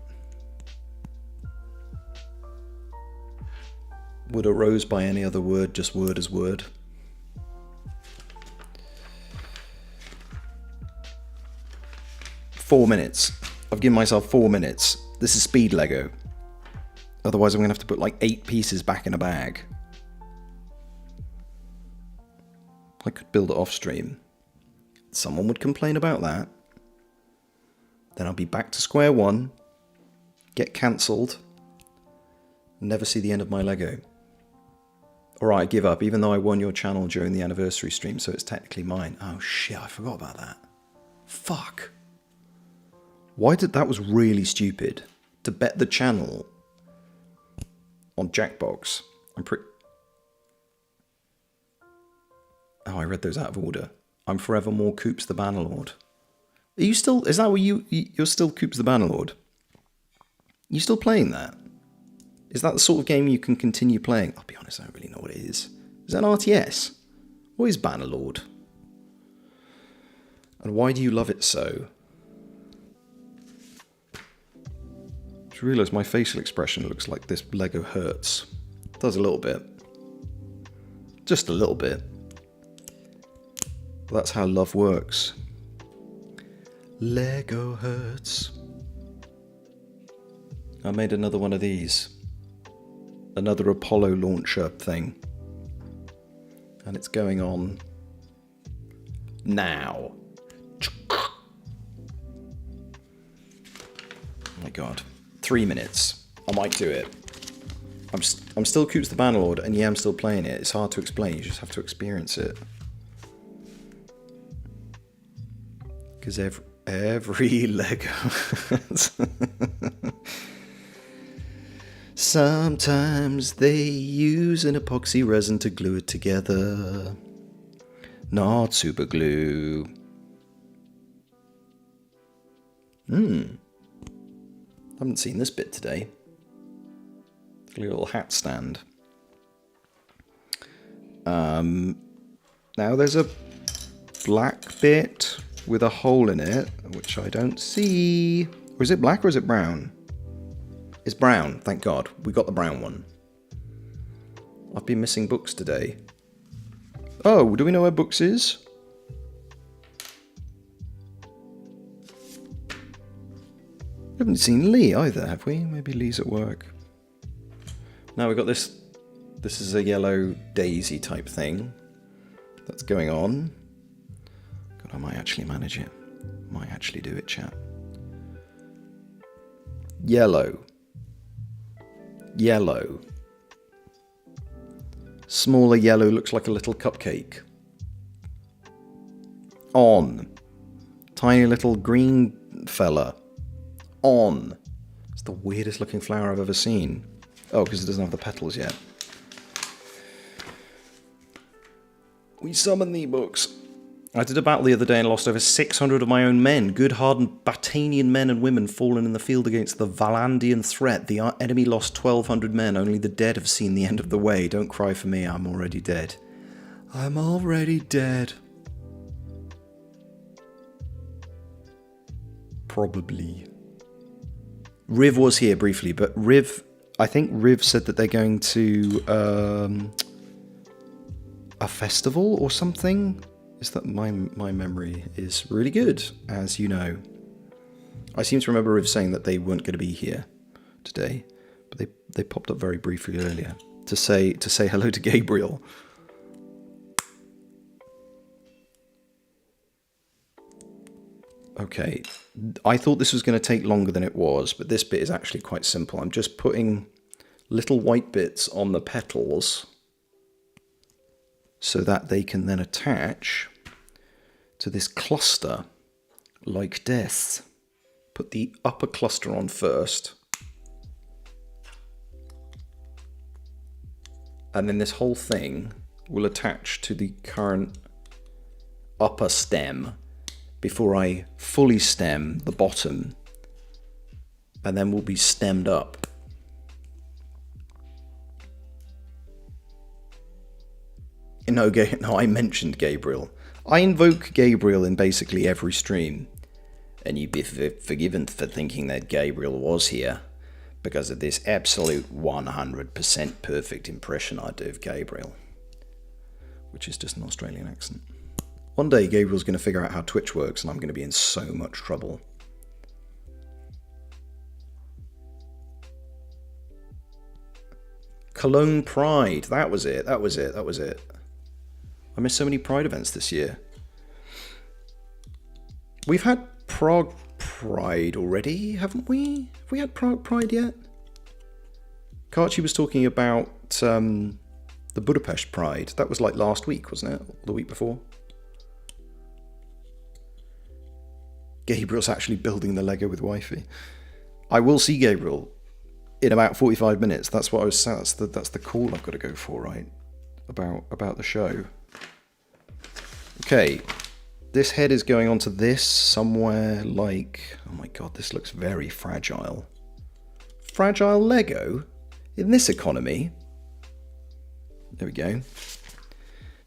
S2: Would a rose by any other word, just word as word? Four minutes. I've given myself 4 minutes. This is speed Lego. Otherwise I'm going to have to put like 8 pieces back in a bag. I could build it off stream. Someone would complain about that. Then I'll be back to square one. Get cancelled. Never see the end of my Lego. Alright, I give up, even though I won your channel during the anniversary stream, so it's technically mine. Oh shit, I forgot about that. Fuck. Why did that was really stupid. To bet the channel on Jackbox. Oh, I read those out of order. I'm forevermore Coops the Bannerlord. Are you still, is that what you're still Coops the Bannerlord? You still playing that? Is that the sort of game you can continue playing? I'll be honest, I don't really know what it is. Is that an RTS? What is Bannerlord? And why do you love it so? I just realised my facial expression looks like this Lego hurts. It does a little bit. Just a little bit. But that's how love works. Lego hurts. I made another one of these. Another Apollo launcher thing. And it's going on now. Oh my god. 3 minutes. I might do it. I'm still Coops the Bannerlord, and yeah, I'm still playing it. It's hard to explain, you just have to experience it. Because every Lego sometimes they use an epoxy resin to glue it together. Not super glue. Haven't seen this bit today. A little hat stand. Now there's a black bit with a hole in it, which I don't see. Or is it black or is it brown? It's brown, thank God. We got the brown one. I've been missing books today. Oh, do we know where books is? We haven't seen Lee either, have we? Maybe Lee's at work. Now we've got this. This is a yellow daisy type thing that's going on. God, I might actually manage it. Might actually do it, chat. Yellow. Yellow. Smaller yellow looks like a little cupcake. On. Tiny little green fella. On. It's the weirdest looking flower I've ever seen. Oh, because it doesn't have the petals yet. We summon thee, books. I did a battle the other day and lost over 600 of my own men. Good hardened Batanian men and women fallen in the field against the Valandian threat. The enemy lost 1,200 men. Only the dead have seen the end of the way. Don't cry for me, I'm already dead. I'm already dead. Probably. Riv was here briefly, but I think Riv said that they're going to a festival or something. Is that my memory is really good, as you know. I seem to remember Riv saying that they weren't going to be here today, but they popped up very briefly earlier to say hello to Gabriel. Okay, I thought this was going to take longer than it was, but this bit is actually quite simple. I'm just putting little white bits on the petals so that they can then attach to this cluster like this. Put the upper cluster on first. And then this whole thing will attach to the current upper stem before I fully stem the bottom, and then will be stemmed up. no, I mentioned Gabriel. I invoke Gabriel in basically every stream. And you'd be forgiven for thinking that Gabriel was here because of this absolute 100% perfect impression I do of Gabriel, which is just an Australian accent. One day Gabriel's going to figure out how Twitch works and I'm going to be in so much trouble. Cologne Pride, that was it. I missed so many Pride events this year. We've had Prague Pride already, haven't we? Have we had Prague Pride yet? Karchi was talking about the Budapest Pride. That was like last week, wasn't it? Or the week before? Gabriel's actually building the Lego with Wi-Fi. I will see Gabriel in about 45 minutes. That's what I was saying. That's the call I've got to go for, right? About the show. Okay. This head is going onto this somewhere like... Oh my god, this looks very fragile. Fragile Lego? In this economy? There we go.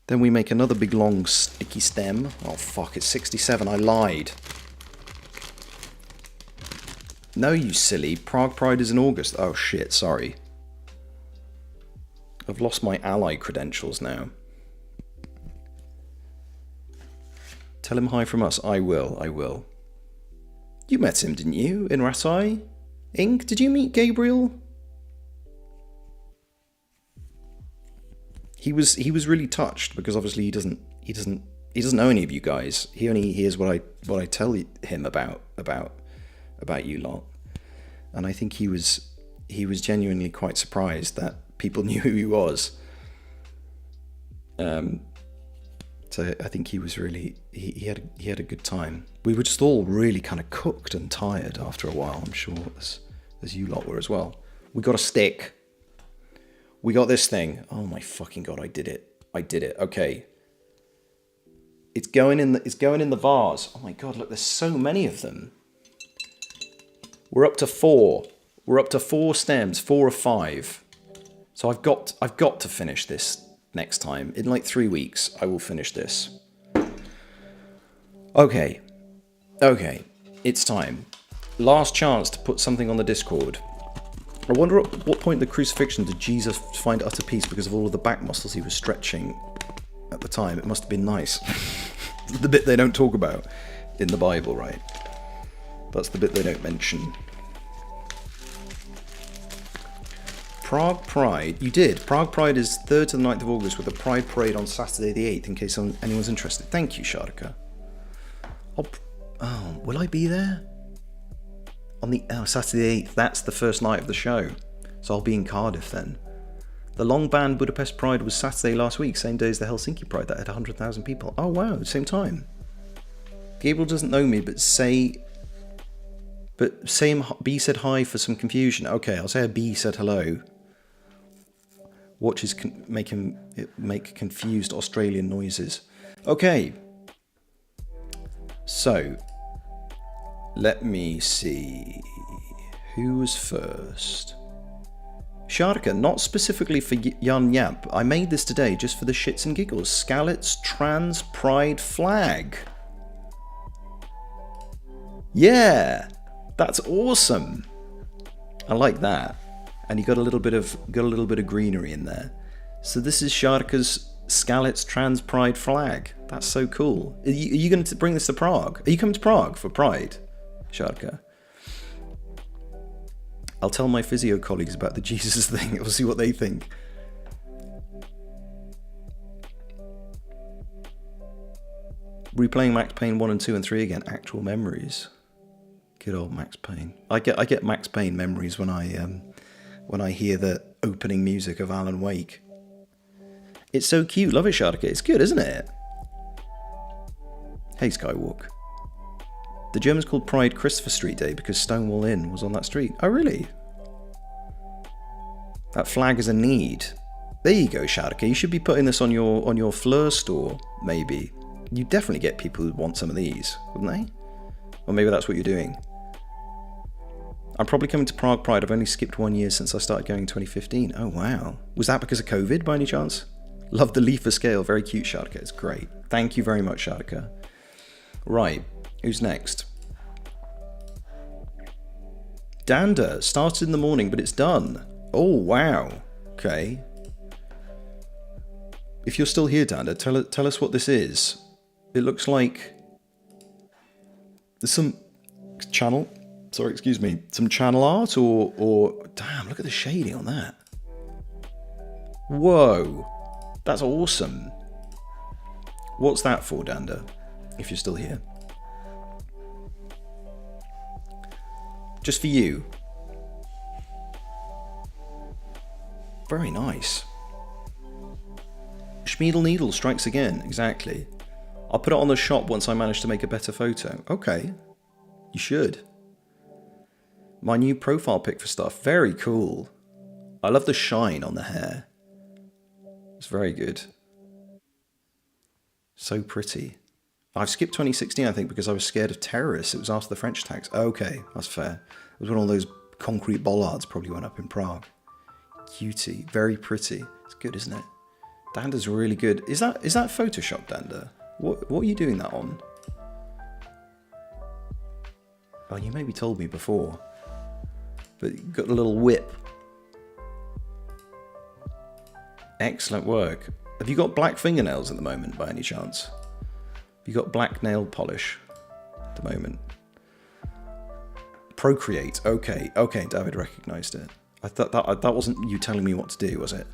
S2: Then we make another big long sticky stem. Oh fuck, it's 67, I lied. No, you silly. Prague Pride is in August. Oh shit, sorry. I've lost my ally credentials now. Tell him hi from us. I will. You met him, didn't you? In Rasai? Ink, did you meet Gabriel? He was really touched because obviously he doesn't know any of you guys. He only hears what I tell him about you lot. And I think he was genuinely quite surprised that people knew who he was. So I think he was really he had a good time. We were just all really kind of cooked and tired after a while. I'm sure as you lot were as well. We got a stick. We got this thing. Oh my fucking god! I did it. Okay. It's going in the vase. Oh my god! Look, there's so many of them. We're up to 4. We're up to 4 stems. 4 of 5. So I've got to finish this next time. In like 3 weeks, I will finish this. Okay. It's time. Last chance to put something on the Discord. I wonder at what point in the crucifixion did Jesus find utter peace because of all of the back muscles he was stretching at the time. It must have been nice. The bit they don't talk about in the Bible, right? That's the bit they don't mention. Prague Pride. You did. Prague Pride is 3rd to the 9th of August with a Pride Parade on Saturday the 8th, in case anyone's interested. Thank you, Sharka. Will I be there? On the Saturday the 8th, that's the first night of the show. So I'll be in Cardiff then. The long band Budapest Pride was Saturday last week, same day as the Helsinki Pride. That had 100,000 people. Oh wow, same time. Gabriel doesn't know me, but B said hi for some confusion. Okay, I'll say a B said hello. Watches make confused Australian noises. Okay. So, let me see. Who was first? Sharka, not specifically for Jan Yap. I made this today just for the shits and giggles. Scallet's trans pride flag. Yeah, that's awesome. I like that. And you got a little bit of greenery in there. So this is Sharka's Scallet's trans pride flag. That's so cool. Are you going to bring this to Prague? Are you coming to Prague for Pride, Sharka? I'll tell my physio colleagues about the Jesus thing. We'll see what they think. Replaying Max Payne 1 and 2 and 3 again. Actual memories. Good old Max Payne. I get Max Payne memories when I hear the opening music of Alan Wake. It's so cute. Love it, Sharka. It's good, isn't it? Hey, Skywalk. The Germans called Pride Christopher Street Day because Stonewall Inn was on that street. Oh, really? That flag is a need. There you go, Sharka. You should be putting this on your Fleur store, maybe. You definitely get people who want some of these, wouldn't they? Or maybe that's what you're doing. I'm probably coming to Prague Pride. I've only skipped 1 year since I started going in 2015. Oh, wow. Was that because of COVID, by any chance? Love the leaf for scale. Very cute, Shadika. It's great. Thank you very much, Shadika. Right. Who's next? Danda. Started in the morning, but it's done. Oh, wow. Okay. If you're still here, Danda, tell us what this is. It looks like there's some channel... Sorry, excuse me. Some channel art or... Damn, look at the shading on that. Whoa. That's awesome. What's that for, Danda? If you're still here. Just for you. Very nice. Schmiedel Needle strikes again. Exactly. I'll put it on the shop once I manage to make a better photo. Okay. You should. My new profile pic for stuff. Very cool. I love the shine on the hair. It's very good. So pretty. I've skipped 2016, I think, because I was scared of terrorists. It was after the French attacks. Okay, that's fair. It was when all those concrete bollards probably went up in Prague. Cutie. Very pretty. It's good, isn't it? Danda's really good. Is that Photoshop, Danda? What are you doing that on? Oh, you maybe told me before. But you've got a little whip. Excellent work. Have you got black fingernails at the moment, by any chance? Have you got black nail polish at the moment? Procreate. Okay, David recognised it. I thought that wasn't you telling me what to do, was it?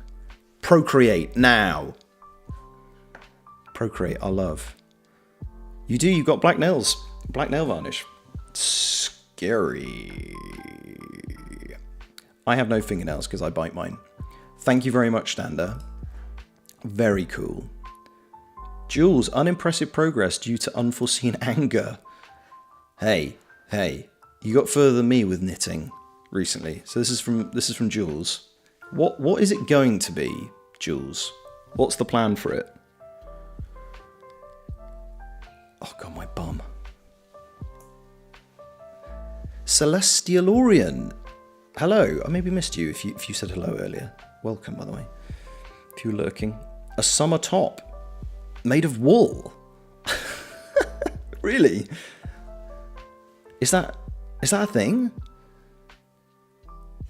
S2: Procreate now. Procreate, I love. You've got black nails. Black nail varnish. Scary. I have no fingernails because I bite mine. Thank you very much, Danda. Very cool. Jules, unimpressive progress due to unforeseen anger. Hey, you got further than me with knitting recently. So this is from Jules. What is it going to be, Jules? What's the plan for it? Oh god, my bum. Celestialorian. Hello. I maybe missed you if you said hello earlier. Welcome, by the way. If you were lurking. A summer top. Made of wool. Really? Is that a thing?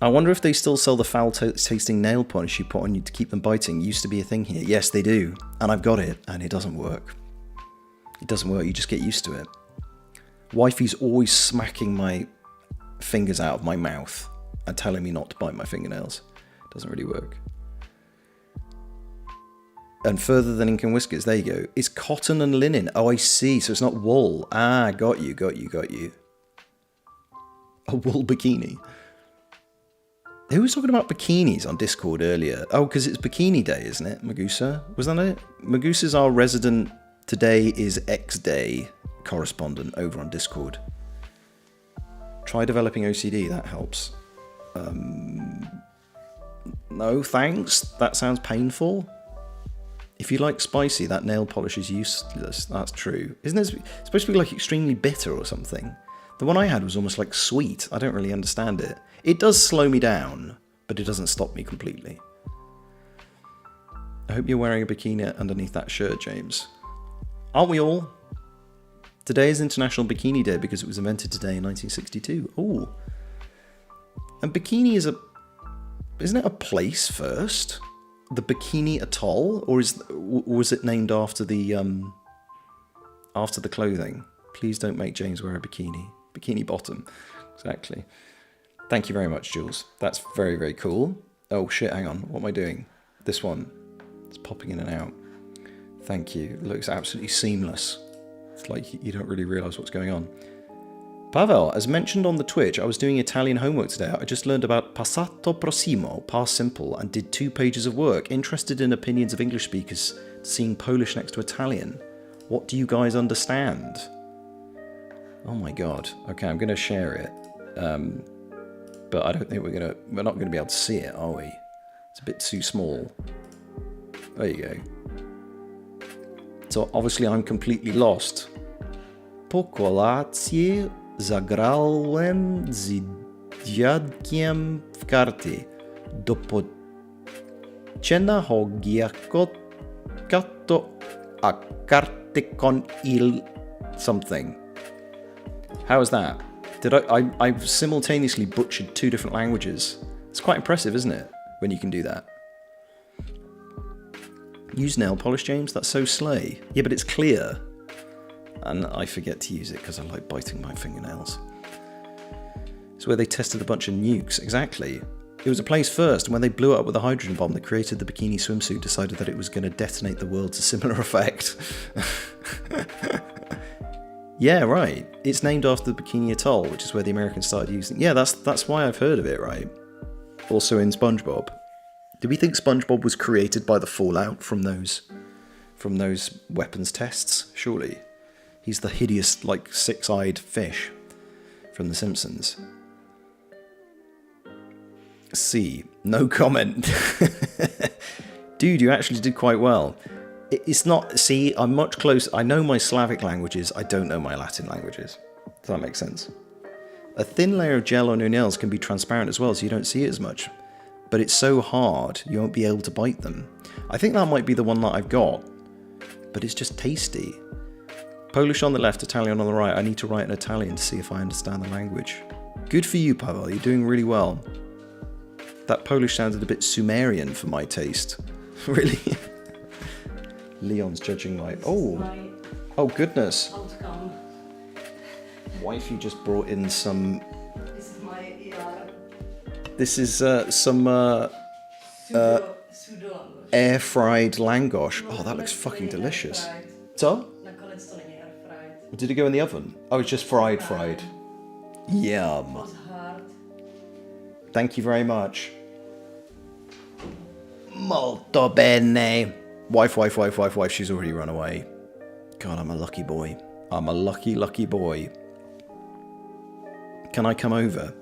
S2: I wonder if they still sell the foul-tasting nail polish you put on you to keep them biting. It used to be a thing here. Yes, they do. And I've got it, and it doesn't work. It doesn't work. You just get used to it. Wifey's always smacking my fingers out of my mouth and telling me not to bite my fingernails. It doesn't really work. And further than ink and whiskers, there you go. It's cotton and linen. Oh, I see. So it's not wool. Ah, got you. A wool bikini. Who was talking about bikinis on Discord earlier? Oh, because it's bikini day, isn't it, Magusa? Was that it? Magusa's our resident Today is X Day correspondent over on Discord. Try developing OCD, that helps. No, thanks. That sounds painful. If you like spicy, that nail polish is useless. That's true. Isn't it supposed to be like extremely bitter or something? The one I had was almost like sweet. I don't really understand it. It does slow me down, but it doesn't stop me completely. I hope you're wearing a bikini underneath that shirt, James. Aren't we all? Today is International Bikini Day because it was invented today in 1962. Oh. And bikini is isn't it a place first? The Bikini Atoll, or was it named after the clothing? Please don't make James wear a bikini bottom. Exactly. Thank you very much, Jules. That's very, very cool. Oh shit, hang on. What am I doing? This one. It's popping in and out. Thank you. It looks absolutely seamless. It's like you don't really realise what's going on. Pavel, as mentioned on the Twitch, I was doing Italian homework today. I just learned about passato prossimo, past simple, and did 2 pages of work. Interested in opinions of English speakers seeing Polish next to Italian. What do you guys understand? Oh my god. Okay, I'm going to share it. But I don't think we're not going to be able to see it, are we? It's a bit too small. There you go. So obviously I'm completely lost. Po kolację zagrałem z dziadkiem w karty. Do pocienia ho giakot giocato a carte con il something. How was that? I've simultaneously butchered 2 different languages. It's quite impressive, isn't it? When you can do that. Use nail polish, James? That's so slay. Yeah, but it's clear. And I forget to use it because I like biting my fingernails. It's where they tested a bunch of nukes. Exactly. It was a place first, and when they blew it up with a hydrogen bomb that created the bikini swimsuit, decided that it was going to detonate the world to similar effect. Yeah, right. It's named after the Bikini Atoll, which is where the Americans started using. Yeah, that's why I've heard of it, right? Also in SpongeBob. Do we think SpongeBob was created by the fallout from those weapons tests? Surely. He's the hideous, like, 6-eyed fish from The Simpsons. C. No comment. Dude, you actually did quite well. It's not... See, I'm much closer. I know my Slavic languages. I don't know my Latin languages. Does that make sense? A thin layer of gel on your nails can be transparent as well, so you don't see it as much. But it's so hard, you won't be able to bite them. I think that might be the one that I've got. But it's just tasty. Polish on the left, Italian on the right. I need to write in Italian to see if I understand the language. Good for you, Pavel. You're doing really well. That Polish sounded a bit Sumerian for my taste. Really? Leon's judging my... Oh, goodness.
S3: Outcome.
S2: Wifey just brought in some...
S3: This is my ER.
S2: This is some air-fried langosh. Oh, that looks fucking delicious. So? Did it go in the oven? Oh, it's just fried. Yum. Thank you very much. Molto bene. Wife, she's already run away. God, I'm a lucky boy. I'm a lucky boy. Can I come over?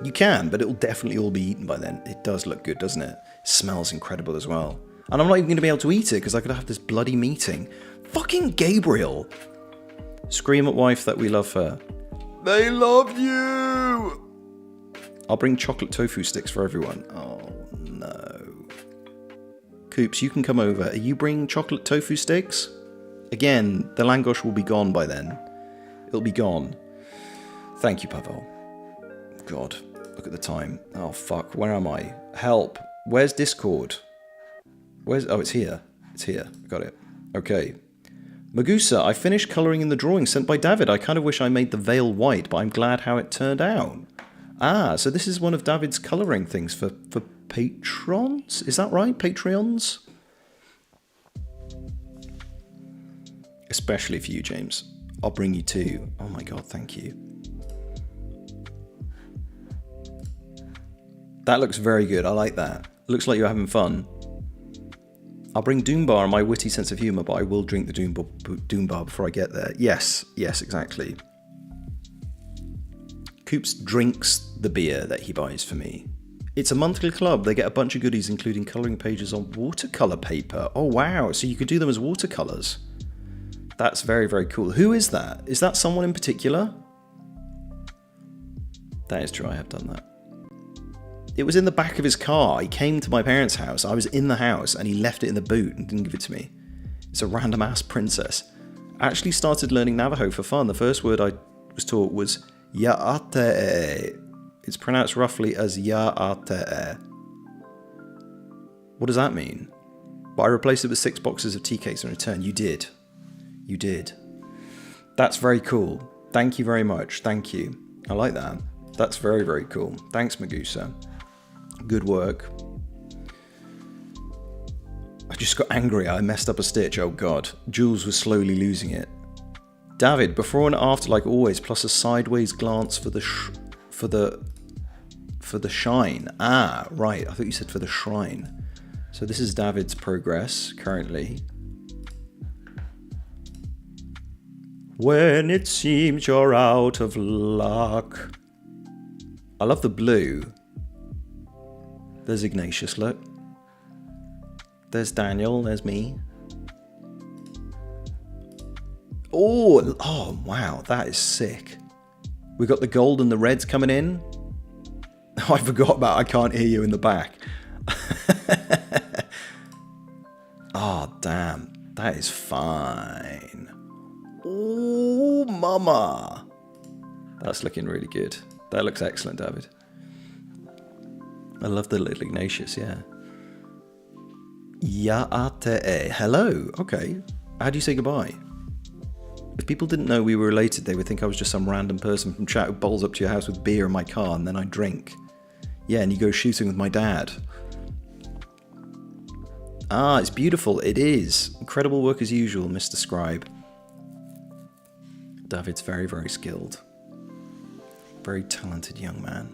S2: You can, but it'll definitely all be eaten by then. It does look good, doesn't it? It smells incredible as well. And I'm not even going to be able to eat it because I could have this bloody meeting. Fucking Gabriel! Scream at wife that we love her. They love you! I'll bring chocolate tofu sticks for everyone. Oh, no. Coops, you can come over. Are you bringing chocolate tofu sticks? Again, the langosh will be gone by then. It'll be gone. Thank you, Pavel. God, look at the time. Oh, fuck. Where am I? Help. Where's Discord? Oh, it's here. It's here. Got it. Okay. Magusa, I finished colouring in the drawing sent by David. I kind of wish I made the veil white, but I'm glad how it turned out. Ah, so this is one of David's colouring things for patrons? Is that right? Patreons? Especially for you, James. I'll bring you 2. Oh my god, thank you. That looks very good. I like that. Looks like you're having fun. I'll bring Doombar and my witty sense of humour, but I will drink the Doombar before I get there. Yes, exactly. Coops drinks the beer that he buys for me. It's a monthly club. They get a bunch of goodies, including colouring pages on watercolour paper. Oh, wow. So you could do them as watercolours. That's very, very cool. Who is that? Is that someone in particular? That is true. I have done that. It was in the back of his car. He came to my parents' house. I was in the house and he left it in the boot and didn't give it to me. It's a random ass princess. I actually started learning Navajo for fun. The first word I was taught was Ya'ate. It's pronounced roughly as Ya'ate. What does that mean? But I replaced it with 6 boxes of tea cakes in return. You did. You did. That's very cool. Thank you very much. Thank you. I like that. That's very, very cool. Thanks, Magusa. Good work. I just got angry. I messed up a stitch. Oh god. Jules was slowly losing it. David, before and after like always, plus a sideways glance for the shine. Ah, right. I thought you said for the shrine. So this is David's progress currently. When it seems you're out of luck. I love the blue. There's Ignatius, look. There's Daniel, there's me. Oh, wow, that is sick. We got the gold and the reds coming in. Oh, I forgot about I can't hear you in the back. Oh, damn. is fine. Oh, mama. That's looking really good. That looks excellent, David. I love the little Ignatius, yeah. Yaate. Hello. Okay. How do you say goodbye? If people didn't know we were related, they would think I was just some random person from chat who bowls up to your house with beer in my car and then I drink. Yeah, and you go shooting with my dad. Ah, it's beautiful. It is. Incredible work as usual, Mr. Scribe. David's very, very skilled. Very talented young man.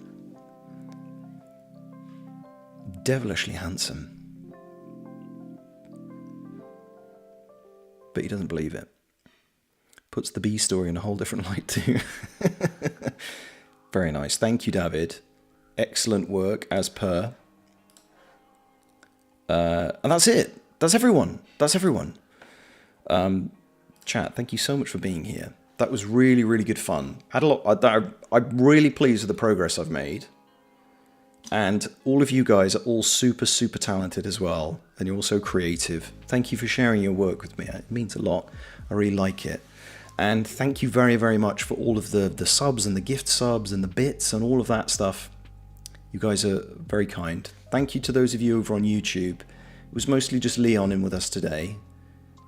S2: Devilishly handsome. But he doesn't believe it. Puts the B story in a whole different light too. Very nice. Thank you, David. Excellent work as per. And that's it. That's everyone. That's everyone. Chat, thank you so much for being here. That was really, really good fun. Had a lot. I'm really pleased with the progress I've made. And all of you guys are all super, super talented as well. And you're all so creative. Thank you for sharing your work with me. It means a lot. I really like it. And thank you very, very much for all of the subs and the gift subs and the bits and all of that stuff. You guys are very kind. Thank you to those of you over on YouTube. It was mostly just Leon in with us today.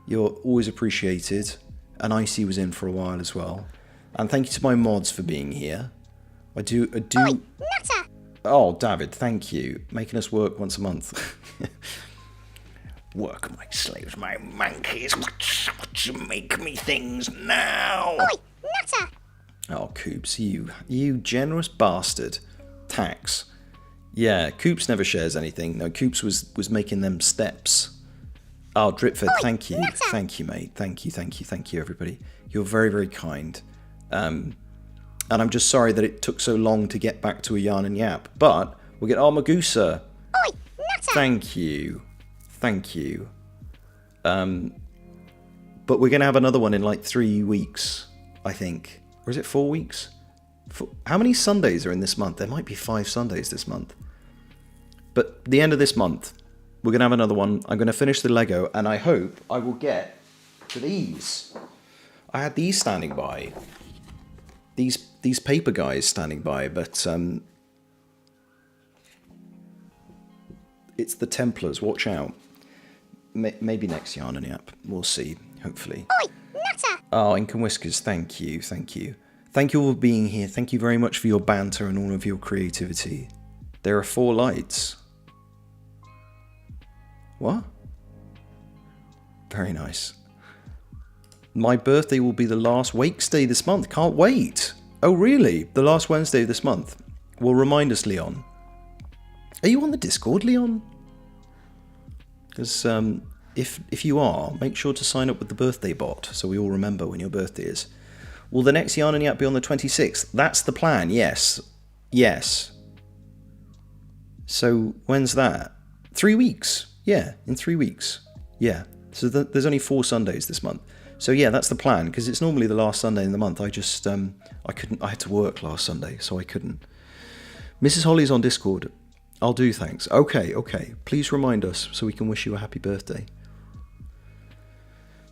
S2: You're always appreciated. And Icy was in for a while as well. And thank you to my mods for being here. I do.
S1: Oi, nutter!
S2: Oh, David, thank you. Making us work once a month. Work, my slaves, my monkeys. What you make me things now?
S1: Oi, nutter!
S2: Oh, Coops, you generous bastard. Tax. Yeah, Coops never shares anything. No, Coops was making them steps. Oh, Dripford, thank you.
S1: Nutter.
S2: Thank you, mate. Thank you, everybody. You're very, very kind. And I'm just sorry that it took so long to get back to a yarn and yap. But we'll get Armagusa.
S1: Oi, nutter!
S2: Thank you. Thank you. But we're going to have another one in like 3 weeks, I think. Or is it 4 weeks? How many Sundays are in this month? There might be 5 Sundays this month. But the end of this month, we're going to have another one. I'm going to finish the Lego, and I hope I will get to these. I had these standing by. These paper guys standing by, but it's the Templars. Watch out. Maybe next Yarn and Yap. We'll see, hopefully.
S1: Oi, nutter!
S2: Oh, Ink and Whiskers, thank you, thank you. Thank you all for being here. Thank you very much for your banter and all of your creativity. There are 4 lights. What? Very nice. My birthday will be the last Wakes Day this month. Can't wait. Oh, really? The last Wednesday of this month? Well, remind us, Leon. Are you on the Discord, Leon? Because if you are, make sure to sign up with the birthday bot so we all remember when your birthday is. Will the next Yarn and Yap be on the 26th? That's the plan, yes. Yes. So, when's that? 3 weeks. Yeah, in 3 weeks. Yeah. So there's only 4 Sundays this month. So yeah, that's the plan, because it's normally the last Sunday in the month. I just, I couldn't, I had to work last Sunday, so I couldn't. Mrs. Holly's on Discord. I'll do, thanks. Okay. Please remind us so we can wish you a happy birthday.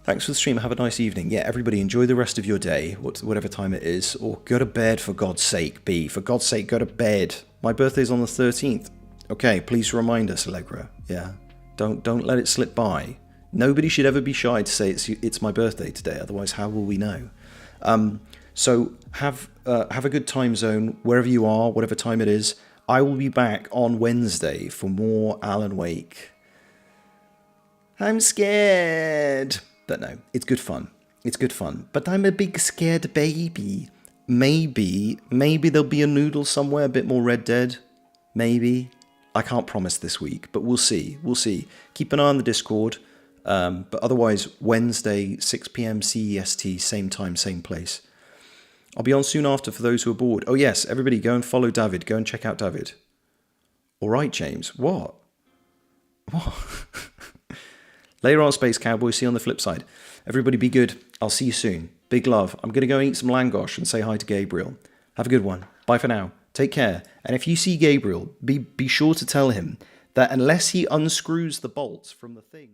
S2: Thanks for the stream. Have a nice evening. Yeah, everybody enjoy the rest of your day, whatever time it is, or go to bed for God's sake, B. For God's sake, go to bed. My birthday's on the 13th. Okay, please remind us, Allegra. Yeah, don't let it slip by. Nobody should ever be shy to say it's my birthday today. Otherwise, how will we know? So have a good time zone wherever you are, whatever time it is. I will be back on Wednesday for more Alan Wake. I'm scared. But no, it's good fun. It's good fun. But I'm a big scared baby. Maybe there'll be a noodle somewhere a bit more Red Dead. Maybe. I can't promise this week, but we'll see. We'll see. Keep an eye on the Discord. But otherwise, Wednesday, 6 p.m. CEST, same time, same place. I'll be on soon after for those who are bored. Oh yes, everybody go and follow David. Go and check out David. All right, James. What? Later on, Space Cowboy. See you on the flip side. Everybody be good. I'll see you soon. Big love. I'm going to go and eat some langosh and say hi to Gabriel. Have a good one. Bye for now. Take care. And if you see Gabriel, be sure to tell him that unless he unscrews the bolts from the thing...